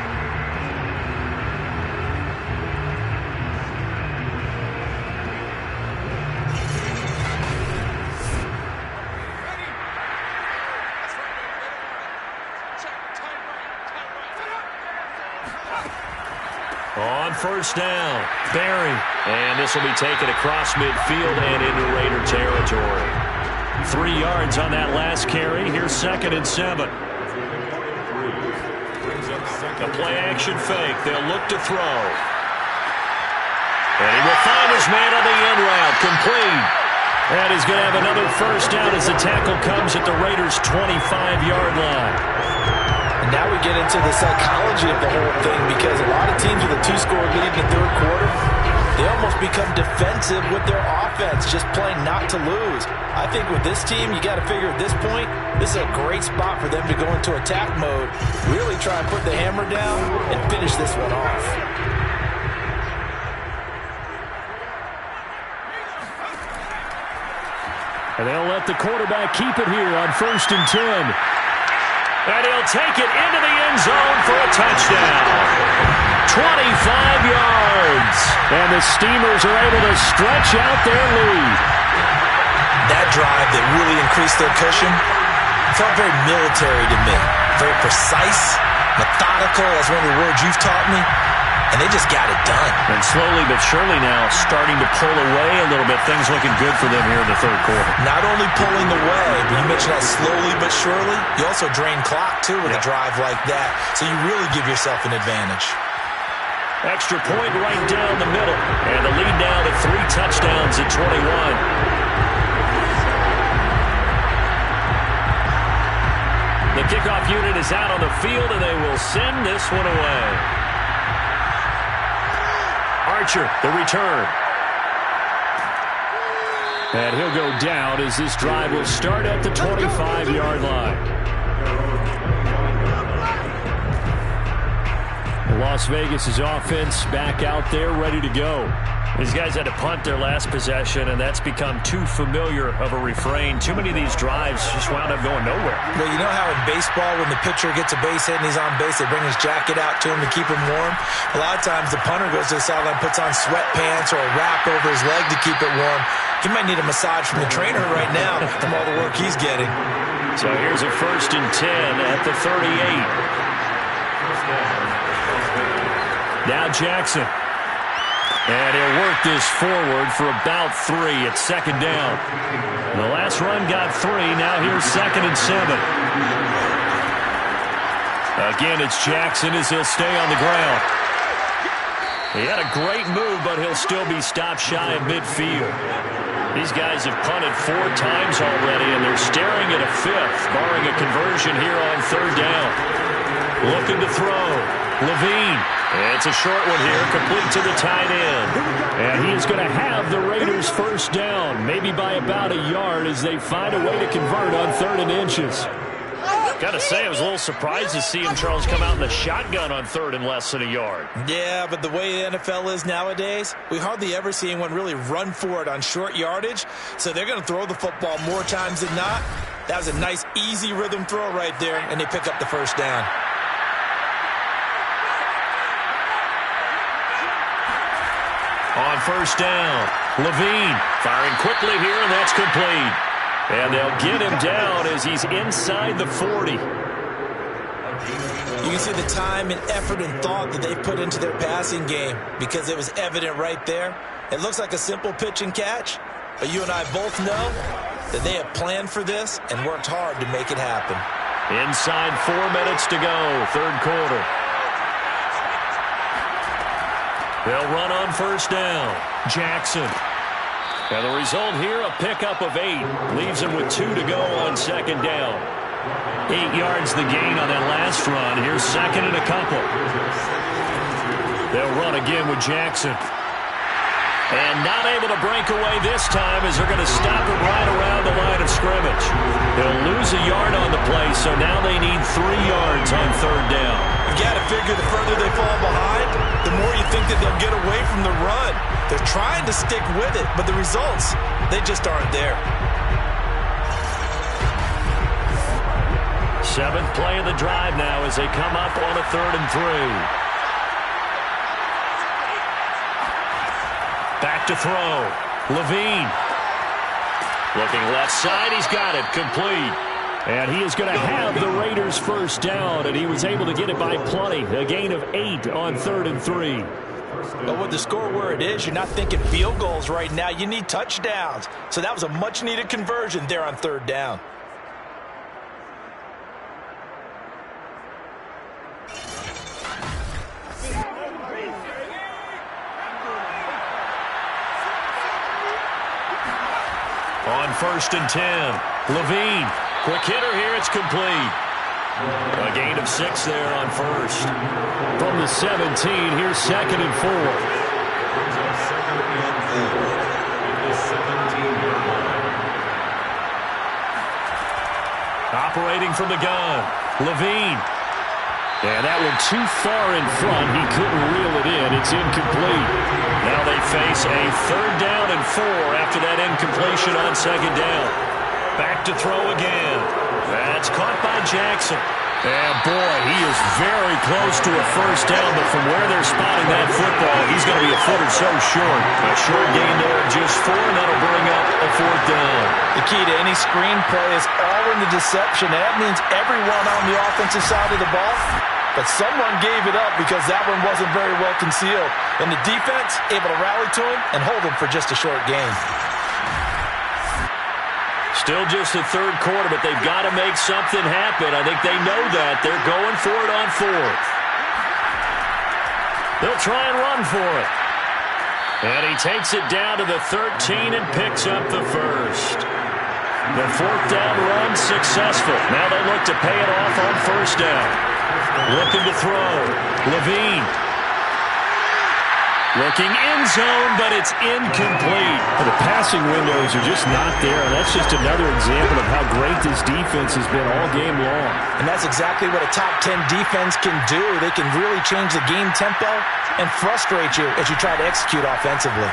On first down, Barry. And this will be taken across midfield and into Raider territory. 3 yards on that last carry. Here's 2nd and 7. A play-action fake. They'll look to throw. And he will find his man on the end route. Complete. And he's going to have another first down as the tackle comes at the Raiders' 25-yard line. And now we get into the psychology of the whole thing, because a lot of teams with a 2-score lead in the third quarter, they almost become defensive with their offense, just playing not to lose. I think with this team, you got to figure at this point, this is a great spot for them to go into attack mode, really try and put the hammer down and finish this one off. And they'll let the quarterback keep it here on 1st and 10. And he'll take it into the end zone for a touchdown. 25 yards. And the Steamers are able to stretch out their lead. That drive that really increased their cushion felt very military to me. Very precise, methodical, that's one of the words you've taught me. And they just got it done. And slowly but surely now starting to pull away a little bit. Things looking good for them here in the third quarter. Not only pulling away, but you mentioned that slowly but surely. You also drain clock, too, with a drive like that. So you really give yourself an advantage. Extra point right down the middle. And the lead now to 3 touchdowns at 21. The kickoff unit is out on the field, and they will send this one away. Archer, the return. And he'll go down as this drive will start at the 25-yard line. Las Vegas' offense back out there ready to go. These guys had to punt their last possession, and that's become too familiar of a refrain. Too many of these drives just wound up going nowhere. Well, you know how in baseball, when the pitcher gets a base hit and he's on base, they bring his jacket out to him to keep him warm? A lot of times the punter goes to the sideline, puts on sweatpants or a wrap over his leg to keep it warm. He might need a massage from the trainer right now from all the work he's getting. So here's a 1st and 10 at the 38. Now Jackson. And he'll work this forward for about 3 at 2nd down. The last run got 3. Now here's 2nd and 7. Again, it's Jackson as he'll stay on the ground. He had a great move, but he'll still be stopped shy of midfield. These guys have punted 4 times already, and they're staring at a 5th, barring a conversion here on 3rd down. Looking to throw. Levine. It's a short one here, complete to the tight end. And he is going to have the Raiders' first down, maybe by about a yard as they find a way to convert on 3rd and inches. Got to say, I was a little surprised to see him, Charles, come out in the shotgun on 3rd and less than a yard. Yeah, but the way the NFL is nowadays, we hardly ever see anyone really run for it on short yardage. So they're going to throw the football more times than not. That was a nice, easy rhythm throw right there, and they pick up the first down. On 1st down, Levine firing quickly here, and that's complete. And they'll get him down as he's inside the 40. You can see the time and effort and thought that they put into their passing game because it was evident right there. It looks like a simple pitch and catch, but you and I both know that they have planned for this and worked hard to make it happen. Inside 4 minutes to go, 3rd quarter. They'll run on 1st down. Jackson. And the result here, a pickup of 8. Leaves him with 2 to go on 2nd down. 8 yards the gain on that last run. Here's 2nd and a couple. They'll run again with Jackson. And not able to break away this time as they're going to stop it right around the line of scrimmage. They'll lose a yard on the play, so now they need 3 yards on 3rd down. You got to figure the further they fall behind, They're trying to stick with it, but the results, they just aren't there. Seventh play of the drive now as they come up on a 3rd and 3. Back to throw. Levine. Looking left side. He's got it. Complete. And he is going to have the Raiders first down, and he was able to get it by plenty. A gain of 8 on 3rd and 3. But with the score where it is, you're not thinking field goals right now. You need touchdowns. So that was a much-needed conversion there on 3rd down. On 1st and 10, Levine. Quick hitter here, it's complete. A gain of 6 there on 1st. From the 17, here's 2nd and 4. Operating from the gun, Levine. And that one too far in front. He couldn't reel it in. It's incomplete. Now they face a 3rd down and 4 after that incompletion on 2nd down. Back to throw again. That's caught by Jackson. And boy, he is very close to a first down, but from where they're spotting that football, he's going to be a foot or so short. A short gain there of just 4, and that'll bring up a 4th down. The key to any screen play is all in the deception. And that means everyone on the offensive side of the ball, but someone gave it up because that one wasn't very well concealed. And the defense able to rally to him and hold him for just a short gain. Still just the 3rd quarter, but they've got to make something happen. I think they know that. They're going for it on 4th. They'll try and run for it. And he takes it down to the 13 and picks up the 1st. The 4th down run successful. Now they look to pay it off on 1st down. Looking to throw. Levine. Looking in zone, but it's incomplete. The passing windows are just not there, and that's just another example of how great this defense has been all game long. And that's exactly what a top 10 defense can do. They can really change the game tempo and frustrate you as you try to execute offensively.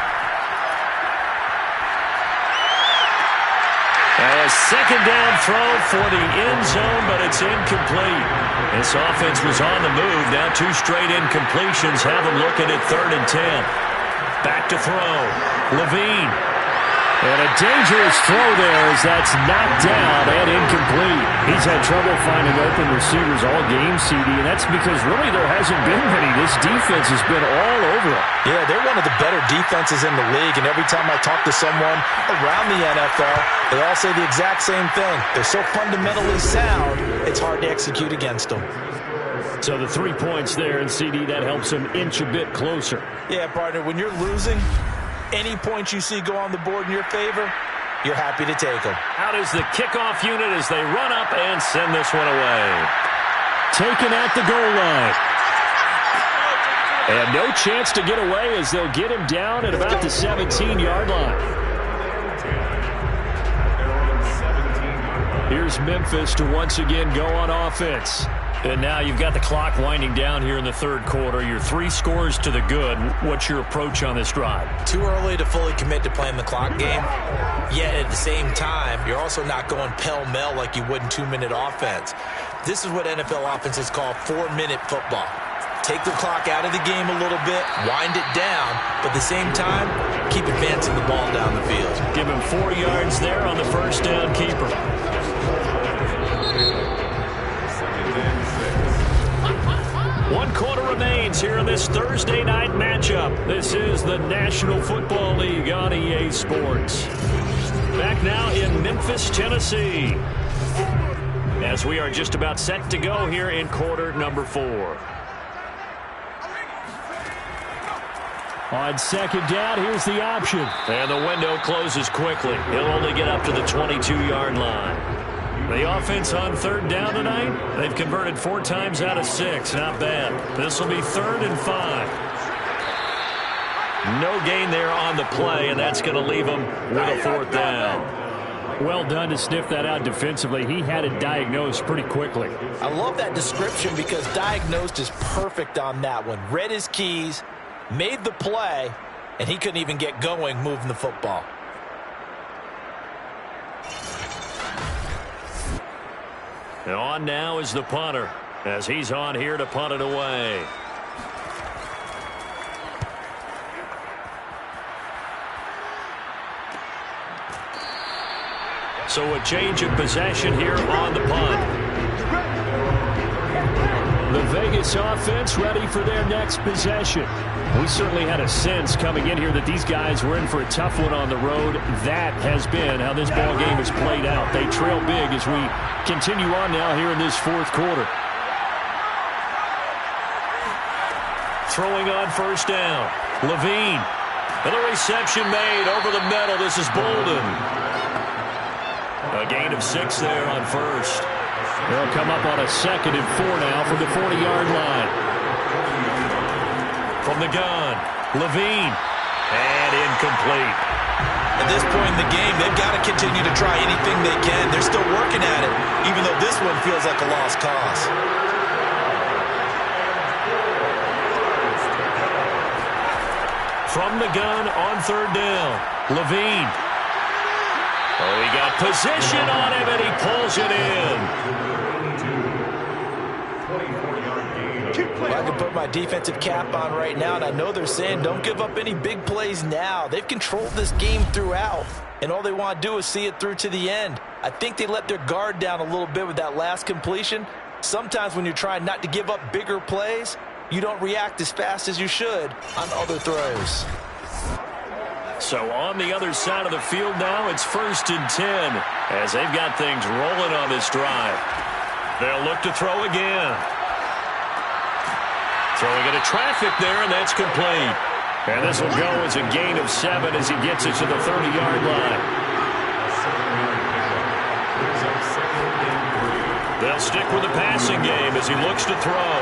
A 2nd down throw for the end zone, but it's incomplete. This offense was on the move. Now 2 straight incompletions have them looking at 3rd and 10. Back to throw. Levine. And a dangerous throw there as that's knocked down and incomplete. He's had trouble finding open receivers all game, CD, and that's because really there hasn't been many. This defense has been all over it. Yeah, they're one of the better defenses in the league, and every time I talk to someone around the NFL, they all say the exact same thing. They're so fundamentally sound, it's hard to execute against them. So the 3 points there, and CD, that helps them inch a bit closer. Yeah, partner, when you're losing, any points you see go on the board in your favor, you're happy to take them. Out is the kickoff unit as they run up and send this one away. Taken at the goal line. And no chance to get away as they'll get him down at about the 17-yard line. Here's Memphis to once again go on offense. And now you've got the clock winding down here in the 3rd quarter. You're 3 scores to the good. What's your approach on this drive? Too early to fully commit to playing the clock game. Yet at the same time, you're also not going pell-mell like you would in 2-minute offense. This is what NFL offenses call 4-minute football. Take the clock out of the game a little bit, wind it down, but at the same time, keep advancing the ball down the field. Give him 4 yards there on the 1st down keeper. 1 quarter remains here in this Thursday night matchup. This is the National Football League on EA Sports. Back now in Memphis, Tennessee, as we are just about set to go here in quarter number 4. On 2nd down, here's the option. And the window closes quickly. He'll only get up to the 22-yard line. The offense on 3rd down tonight, they've converted 4 times out of 6. Not bad. This will be 3rd and 5. No gain there on the play, and that's going to leave them with a 4th down. Well done to sniff that out defensively. He had it diagnosed pretty quickly. I love that description because diagnosed is perfect on that one. Read his keys, made the play, and he couldn't even get going moving the football. And on now is the punter, as he's on here to punt it away. So a change of possession here on the punt. The Vegas offense ready for their next possession. We certainly had a sense coming in here that these guys were in for a tough one on the road. That has been how this ball game has played out. They trail big as we continue on now here in this fourth quarter. Throwing on first down. Levine. And the reception made over the middle. This is Bolden. A gain of 6 there on first. They'll come up on a 2nd and 4 now from the 40-yard line. From the gun, Levine. And incomplete. At this point in the game, they've got to continue to try anything they can. They're still working at it, even though this one feels like a lost cause. From the gun on 3rd down, Levine. Oh, he got position on him, and he pulls it in. Well, I can put my defensive cap on right now, and I know they're saying don't give up any big plays now. They've controlled this game throughout, and all they want to do is see it through to the end. I think they let their guard down a little bit with that last completion. Sometimes when you're trying not to give up bigger plays, you don't react as fast as you should on other throws. So on the other side of the field now, it's 1st and 10 as they've got things rolling on this drive. They'll look to throw again. Throwing into traffic there, and that's complete. And this will go as a gain of 7 as he gets it to the 30-yard line. They'll stick with the passing game as he looks to throw.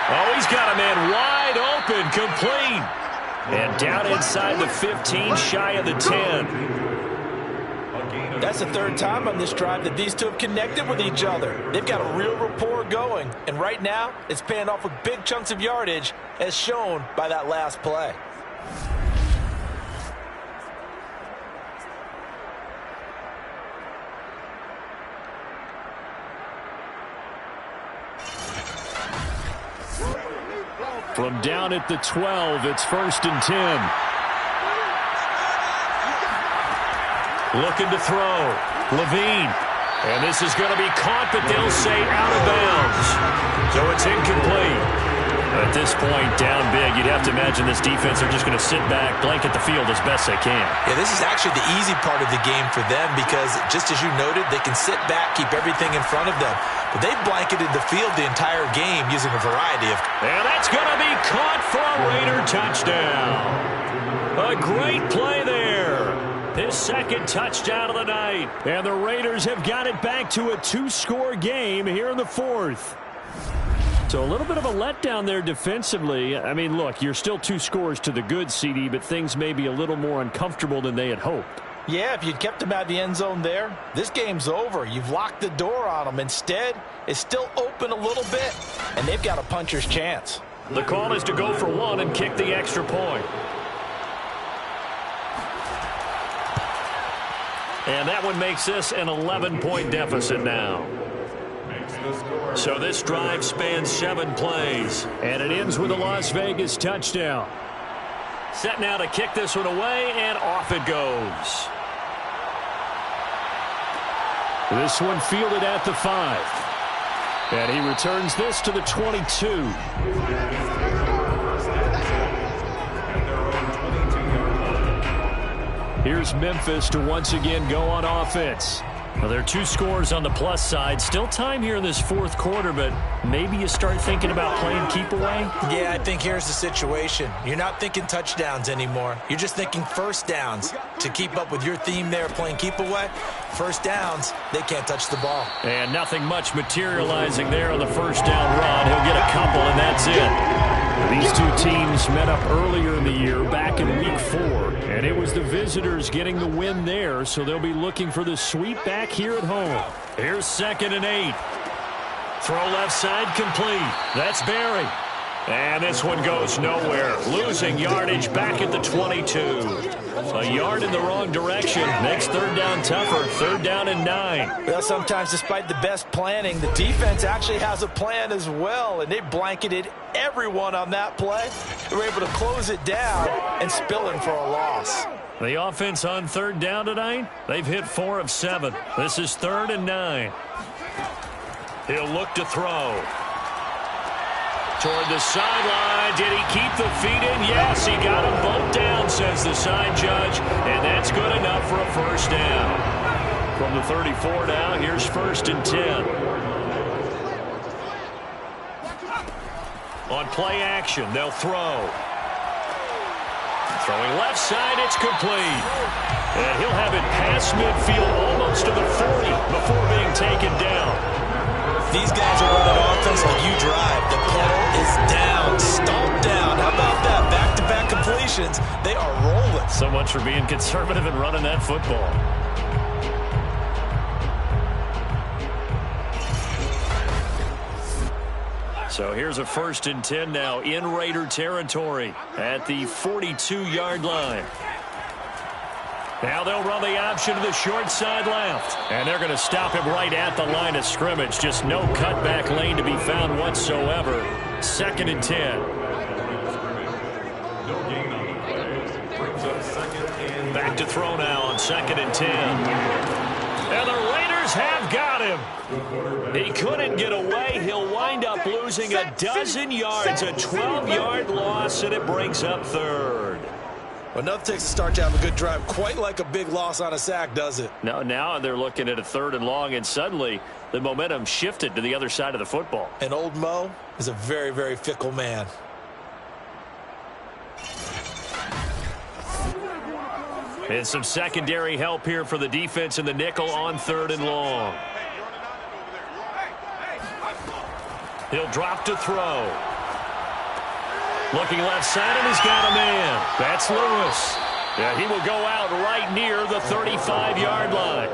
Oh, he's got a man wide open, complete. And down inside the 15, shy of the 10. That's the 3rd time on this drive that these two have connected with each other. They've got a real rapport going. And right now, it's paying off with big chunks of yardage, as shown by that last play. From down at the 12, it's 1st and 10. Looking to throw. Levine. And this is going to be caught, but they'll say out of bounds. So it's incomplete. At this point, down big, you'd have to imagine this defense are just going to sit back, blanket the field as best they can. Yeah, this is actually the easy part of the game for them because, just as you noted, they can sit back, keep everything in front of them. But they've blanketed the field the entire game using a variety of... And that's going to be caught for a Raider touchdown. A great play there. His 2nd touchdown of the night. And the Raiders have got it back to a 2-score game here in the 4th. So a little bit of a letdown there defensively. I mean, look, you're still 2 scores to the good, CD, but things may be a little more uncomfortable than they had hoped. Yeah, if you'd kept them out of the end zone there, this game's over. You've locked the door on them. Instead, it's still open a little bit, and they've got a puncher's chance. The call is to go for 1 and kick the extra point. And that one makes this an 11-point deficit now. So this drive spans 7 plays. And it ends with a Las Vegas touchdown. Set now to kick this one away, and off it goes. This one fielded at the 5. And he returns this to the 22. Here's Memphis to once again go on offense. Well, there are 2 scores on the plus side. Still time here in this 4th quarter, but maybe you start thinking about playing keep away? Yeah, I think here's the situation. You're not thinking touchdowns anymore. You're just thinking first downs. To keep up with your theme there, playing keep away, first downs, they can't touch the ball. And nothing much materializing there on the first down run. He'll get a couple, and that's it. These 2 teams met up earlier in the year, back in Week 4, and it was the visitors getting the win there, so they'll be looking for the sweep back here at home. Here's 2nd and 8. Throw left side complete. That's Barry. And this one goes nowhere. Losing yardage back at the 22. A yard in the wrong direction. Makes third down tougher. Third down and 9. Well, sometimes despite the best planning, the defense actually has a plan as well, and they blanketed everyone on that play. They were able to close it down and spill in for a loss. The offense on third down tonight, they've hit 4 of 7. This is third and 9. He'll look to throw. Toward the sideline. Did he keep the feet in? Yes, he got them both down, says the side judge. And that's good enough for a first down. From the 34 now, here's first and 10. On play action, they'll throw. Throwing left side, it's complete. And he'll have it past midfield almost to the 40 before being taken down. These guys are running offense like you drive. The pedal is down, stomped down. How about that? Back-to-back completions. They are rolling. So much for being conservative and running that football. So here's a first and 10 now in Raider territory at the 42-yard line. Now they'll run the option to the short side left. And they're going to stop him right at the line of scrimmage. Just no cutback lane to be found whatsoever. Second and 10. Back to throw now on second and 10. And the Raiders have got him. He couldn't get away. He'll wind up losing a dozen yards. A 12-yard loss, and it brings up third. Well, enough takes to start to have a good drive. Quite like a big loss on a sack, does it? No, now they're looking at a third and long, and suddenly the momentum shifted to the other side of the football. And old Mo is a very, very fickle man. And some secondary help here for the defense in the nickel on third and long. He'll drop to throw. Looking left side, and he's got a man. That's Lewis. Yeah, he will go out right near the 35-yard line.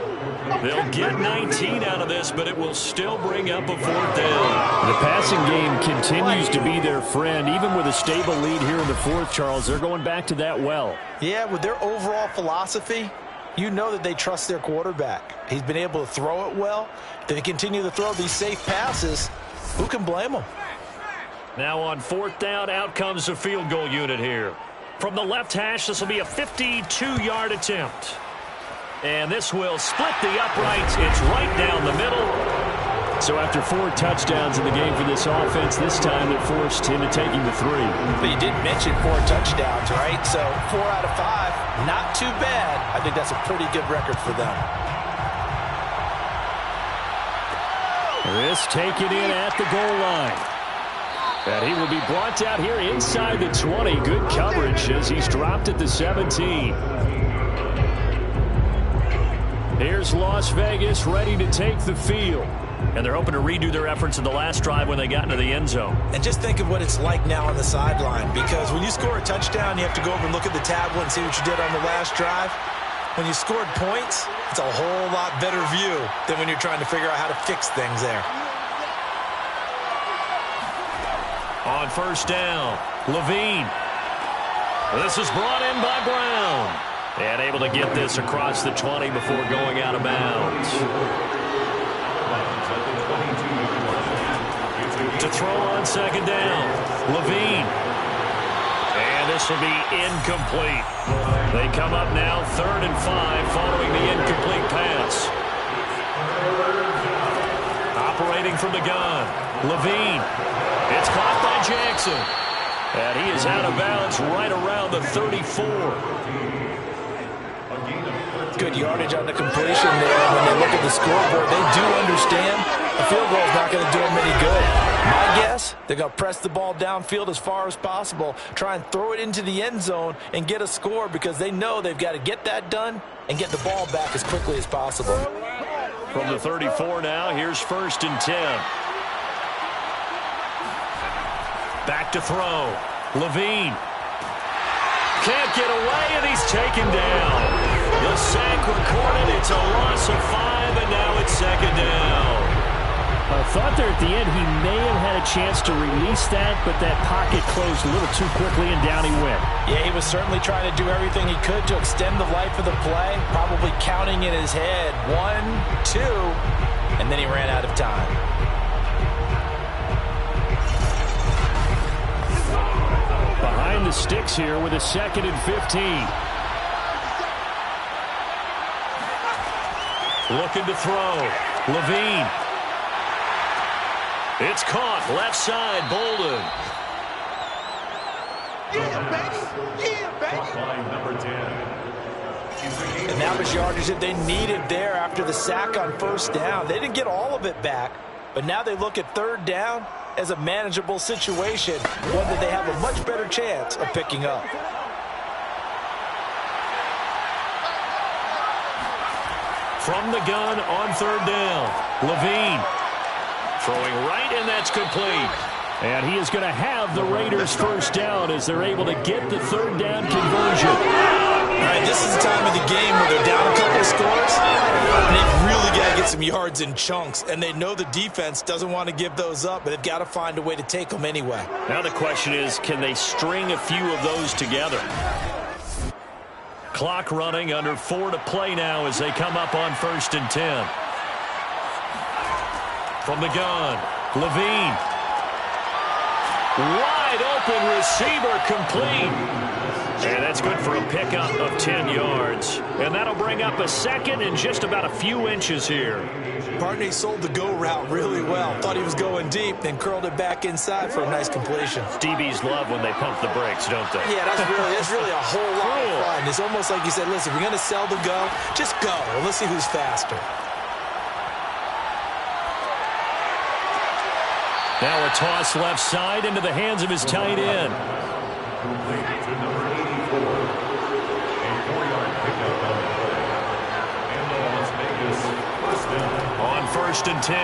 They'll get 19 out of this, but it will still bring up a fourth down. The passing game continues to be their friend. Even with a stable lead here in the fourth, Charles, they're going back to that well. Yeah, with their overall philosophy, you know that they trust their quarterback. He's been able to throw it well. They continue to throw these safe passes. Who can blame them? Now on fourth down, out comes the field goal unit here. From the left hash, this will be a 52-yard attempt. And this will split the uprights. It's right down the middle. So after 4 touchdowns in the game for this offense, this time they're forced into taking the 3. But you did mention 4 touchdowns, right? So 4 out of 5, not too bad. I think that's a pretty good record for them. This taken in at the goal line. And he will be brought down here inside the 20. Good coverage as he's dropped at the 17. Here's Las Vegas ready to take the field. And they're hoping to redo their efforts in the last drive when they got into the end zone. And just think of what it's like now on the sideline. Because when you score a touchdown, you have to go over and look at the tablet and see what you did on the last drive. When you scored points, it's a whole lot better view than when you're trying to figure out how to fix things there. On first down, Levine. This is brought in by Brown. And able to get this across the 20 before going out of bounds. To throw on second down, Levine. And this will be incomplete. They come up now 3rd and 5 following the incomplete pass. Operating from the gun, Levine. It's caught by Jackson. And he is out of bounds right around the 34. Good yardage on the completion there. When they look at the scoreboard, they do understand the field goal is not going to do them any good. My guess, they're going to press the ball downfield as far as possible, try and throw it into the end zone and get a score because they know they've got to get that done and get the ball back as quickly as possible. From the 34 now, here's 1st and 10. Back to throw. Levine. Can't get away, and he's taken down. The sack recorded. It's a loss of 5, and now it's 2nd down. I thought there at the end he may have had a chance to release that, but that pocket closed a little too quickly, and down he went. Yeah, he was certainly trying to do everything he could to extend the life of the play, probably counting in his head 1, 2, and then he ran out of time. Behind the sticks here with a 2nd and 15. Looking to throw. Levine. It's caught. Left side, Bolden. Yeah, baby. Yeah, baby. Line number 10. And that was yardage that they needed there after the sack on 1st down. They didn't get all of it back, but now they look at 3rd down as a manageable situation, one that they have a much better chance of picking up. From the gun on 3rd down. Levine. Throwing right, and that's complete. And he is going to have the Raiders 1st down as they're able to get the 3rd down conversion. All right, this is the time of the game where they're down a couple of scores, and they've really got to get some yards in chunks, and they know the defense doesn't want to give those up, but they've got to find a way to take them anyway. Now the question is, can they string a few of those together? Clock running, under 4 to play now as they come up on 1st and 10. From the gun, Levine. Wide open receiver, complete. And that's good for a pickup of 10 yards. And that'll bring up a 2nd and just about a few inches here. Partney sold the go route really well. Thought he was going deep, then curled it back inside for a nice completion. DBs love when they pump the brakes, don't they? Yeah, that's really a whole lot of fun. It's almost like you said, listen, if you're going to sell the go, just go. And let's see who's faster. Now a toss left side into the hands of his tight end. On 1st and 10,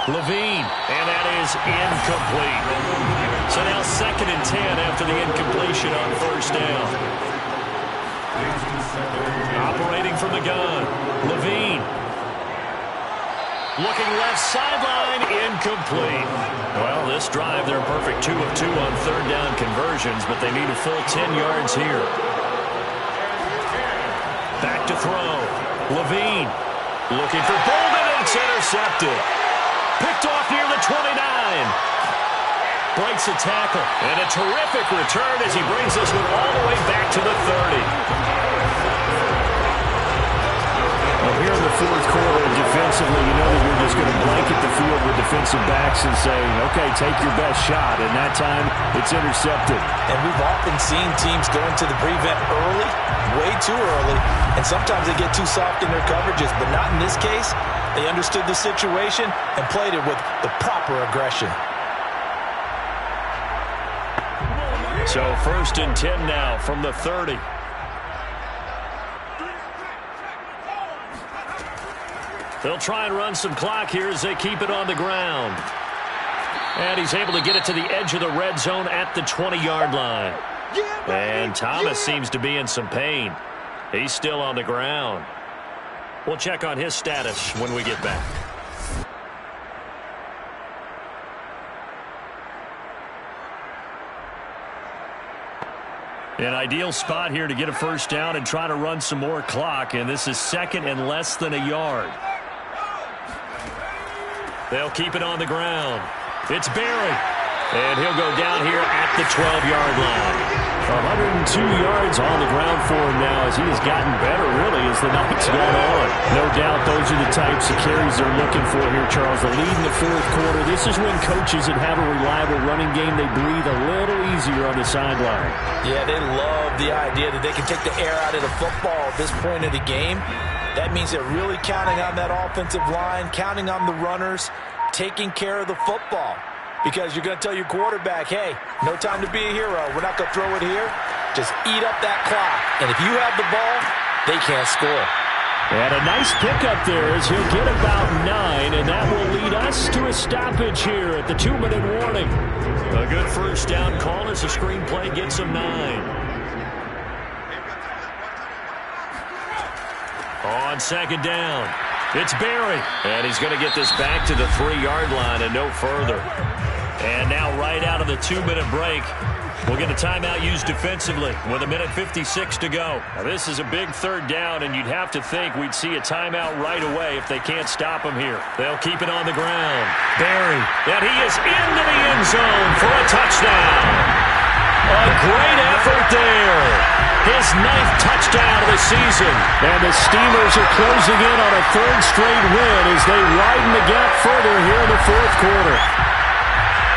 Levine, and that is incomplete. So now 2nd and 10 after the incompletion on 1st down. Operating from the gun, Levine. Looking left sideline, incomplete. Well, this drive, they're a perfect 2 of 2 on 3rd down conversions, but they need a full 10 yards here. Back to throw. Levine looking for Bolden, and it's intercepted. Picked off near the 29. Breaks a tackle, and a terrific return as he brings this one all the way back to the 30. Well, here in the 4th quarter, defensively, you know that you're just going to blanket the field with defensive backs and say, okay, take your best shot. And that time, it's intercepted. And we've often seen teams go into the prevent early, way too early, and sometimes they get too soft in their coverages. But not in this case. They understood the situation and played it with the proper aggression. So 1st and 10 now from the 30. They'll try and run some clock here as they keep it on the ground. And he's able to get it to the edge of the red zone at the 20-yard line. And Thomas seems to be in some pain. He's still on the ground. We'll check on his status when we get back. An ideal spot here to get a 1st down and try to run some more clock. And this is 2nd and less than a yard. They'll keep it on the ground. It's Berry. And he'll go down here at the 12-yard line. 102 yards on the ground for him now as he has gotten better, really, as the night's gone on. No doubt those are the types of carries they're looking for here, Charles. The lead in the 4th quarter. This is when coaches that have a reliable running game, they breathe a little easier on the sideline. Yeah, they love the idea that they can take the air out of the football at this point of the game. That means they're really counting on that offensive line, counting on the runners, taking care of the football. Because you're going to tell your quarterback, hey, no time to be a hero. We're not going to throw it here. Just eat up that clock. And if you have the ball, they can't score. And a nice pickup there as he'll get about 9, and that will lead us to a stoppage here at the 2-minute warning. A good 1st down call as the screenplay gets him 9. On 2nd down, It's Barry. And he's going to get this back to the 3-yard line and no further. And now right out of the 2-minute break, we'll get a timeout used defensively with 1:56 to go. Now this is a big 3rd down, and you'd have to think we'd see a timeout right away if they can't stop him here. They'll keep it on the ground. Barry, and he is into the end zone for a touchdown. A great effort there. His 9th touchdown of the season. And the Steamers are closing in on a 3rd straight win as they widen the gap further here in the 4th quarter.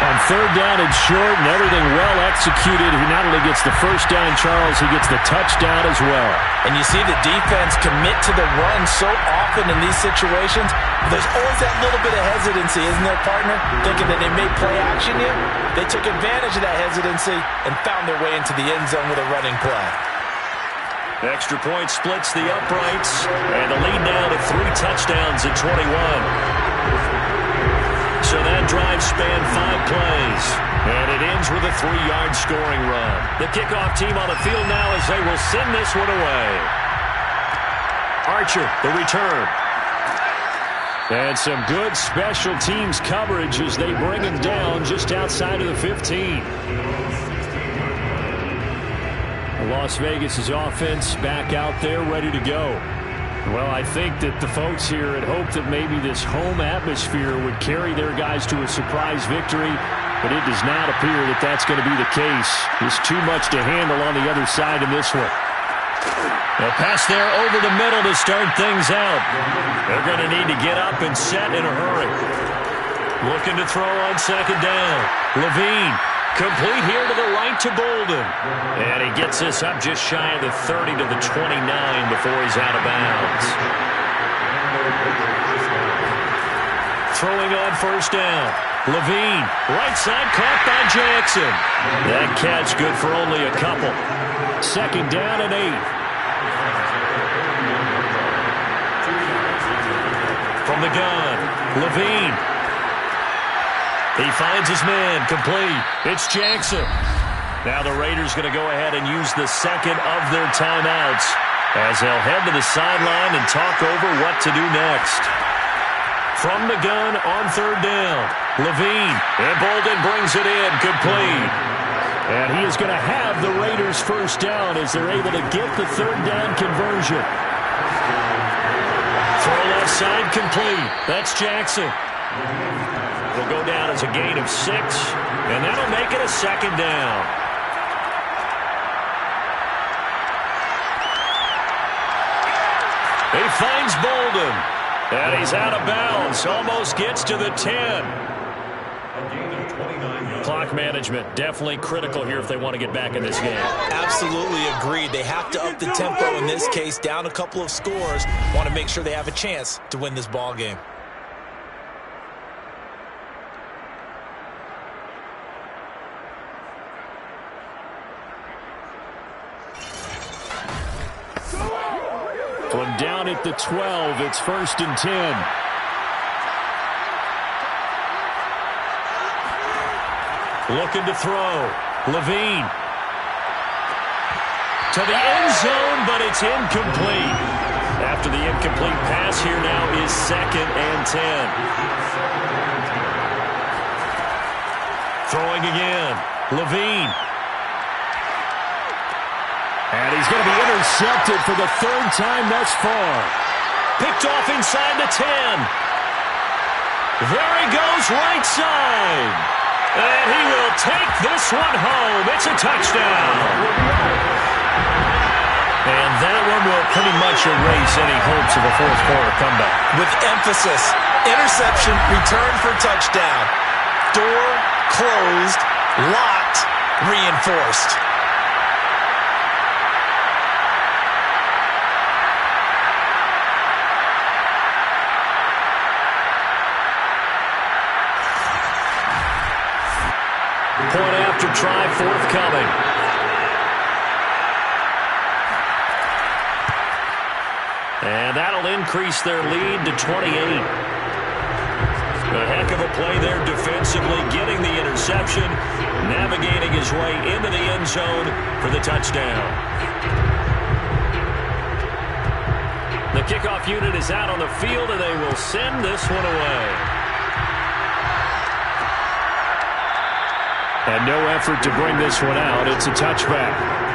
On 3rd down and short and everything well executed, he not only gets the first down, Charles, he gets the touchdown as well. And you see the defense commit to the run so often in these situations. There's always that little bit of hesitancy, isn't there, partner? Thinking that they may play action you. They took advantage of that hesitancy and found their way into the end zone with a running play. Extra point splits the uprights, and the lead now to 3 touchdowns at 21. So that drive spanned 5 plays, and it ends with a 3-yard scoring run. The kickoff team on the field now as they will send this one away. Archer, the return. And some good special teams coverage as they bring him down just outside of the 15. Las Vegas' offense back out there ready to go. Well, I think that the folks here had hoped that maybe this home atmosphere would carry their guys to a surprise victory, but it does not appear that that's going to be the case. There's too much to handle on the other side in this one. A pass there over the middle to start things out. They're going to need to get up and set in a hurry. Looking to throw on 2nd down. Levine. Complete here to the right to Bolden. And he gets this up just shy of the 30 to the 29 before he's out of bounds. Throwing on 1st down. Levine, right side caught by Jackson. That catch good for only a couple. 2nd down and 8. From the gun, Levine. He finds his man, complete. It's Jackson. Now the Raiders going to go ahead and use the 2nd of their timeouts as they'll head to the sideline and talk over what to do next. From the gun on 3rd down, Levine, and Bolden brings it in, complete. And he is going to have the Raiders' 1st down as they're able to get the 3rd down conversion. Throw left side, complete. That's Jackson. Will go down as a gain of 6, and that'll make it a 2nd down. He finds Bolden, and he's out of bounds. Almost gets to the 10. Clock management definitely critical here if they want to get back in this game. Absolutely agreed. They have to up the tempo in this case, down a couple of scores. Want to make sure they have a chance to win this ball game. From down at the 12, it's 1st and 10. Looking to throw. Levine. To the end zone, but it's incomplete. After the incomplete pass, here now is 2nd and 10. Throwing again. Levine. And he's going to be intercepted for the 3rd time thus far. Picked off inside the 10. There he goes, right side. And he will take this one home. It's a touchdown. And that one will pretty much erase any hopes of a 4th quarter comeback. With emphasis, interception, return for touchdown. Door closed, locked, reinforced. Point after try forthcoming. And that'll increase their lead to 28. A heck of a play there defensively, getting the interception, navigating his way into the end zone for the touchdown. The kickoff unit is out on the field, and they will send this one away. And no effort to bring this one out. It's a touchback.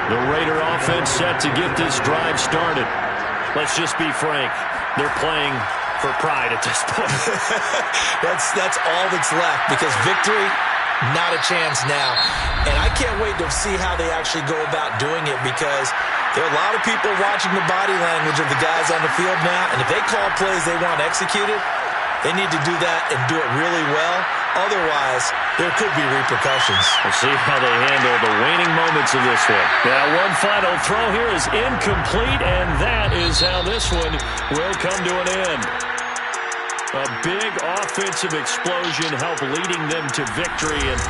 The Raider offense set to get this drive started. Let's just be frank. They're playing for pride at this point. That's all that's left, because victory, not a chance now. And I can't wait to see how they actually go about doing it, because there are a lot of people watching the body language of the guys on the field now, and if they call plays they want executed, they need to do that and do it really well. Otherwise, there could be repercussions. We'll see how they handle the waning moments of this one. Now, one final throw here is incomplete, and that is how this one will come to an end. A big offensive explosion helped leading them to victory, and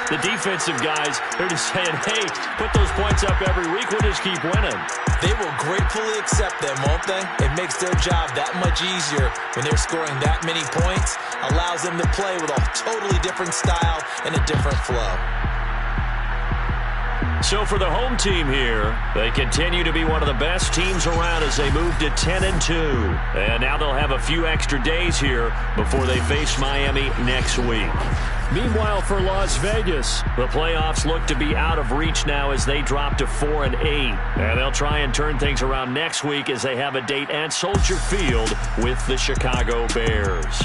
the defensive guys, they're just saying, hey, put those points up every week, we'll just keep winning. They will gratefully accept them, won't they? It makes their job that much easier when they're scoring that many points, allows them to play with a totally different style and a different flow. So for the home team here, they continue to be one of the best teams around as they move to 10-2. And now they'll have a few extra days here before they face Miami next week. Meanwhile, for Las Vegas, the playoffs look to be out of reach now as they drop to 4-8. And they'll try and turn things around next week as they have a date at Soldier Field with the Chicago Bears.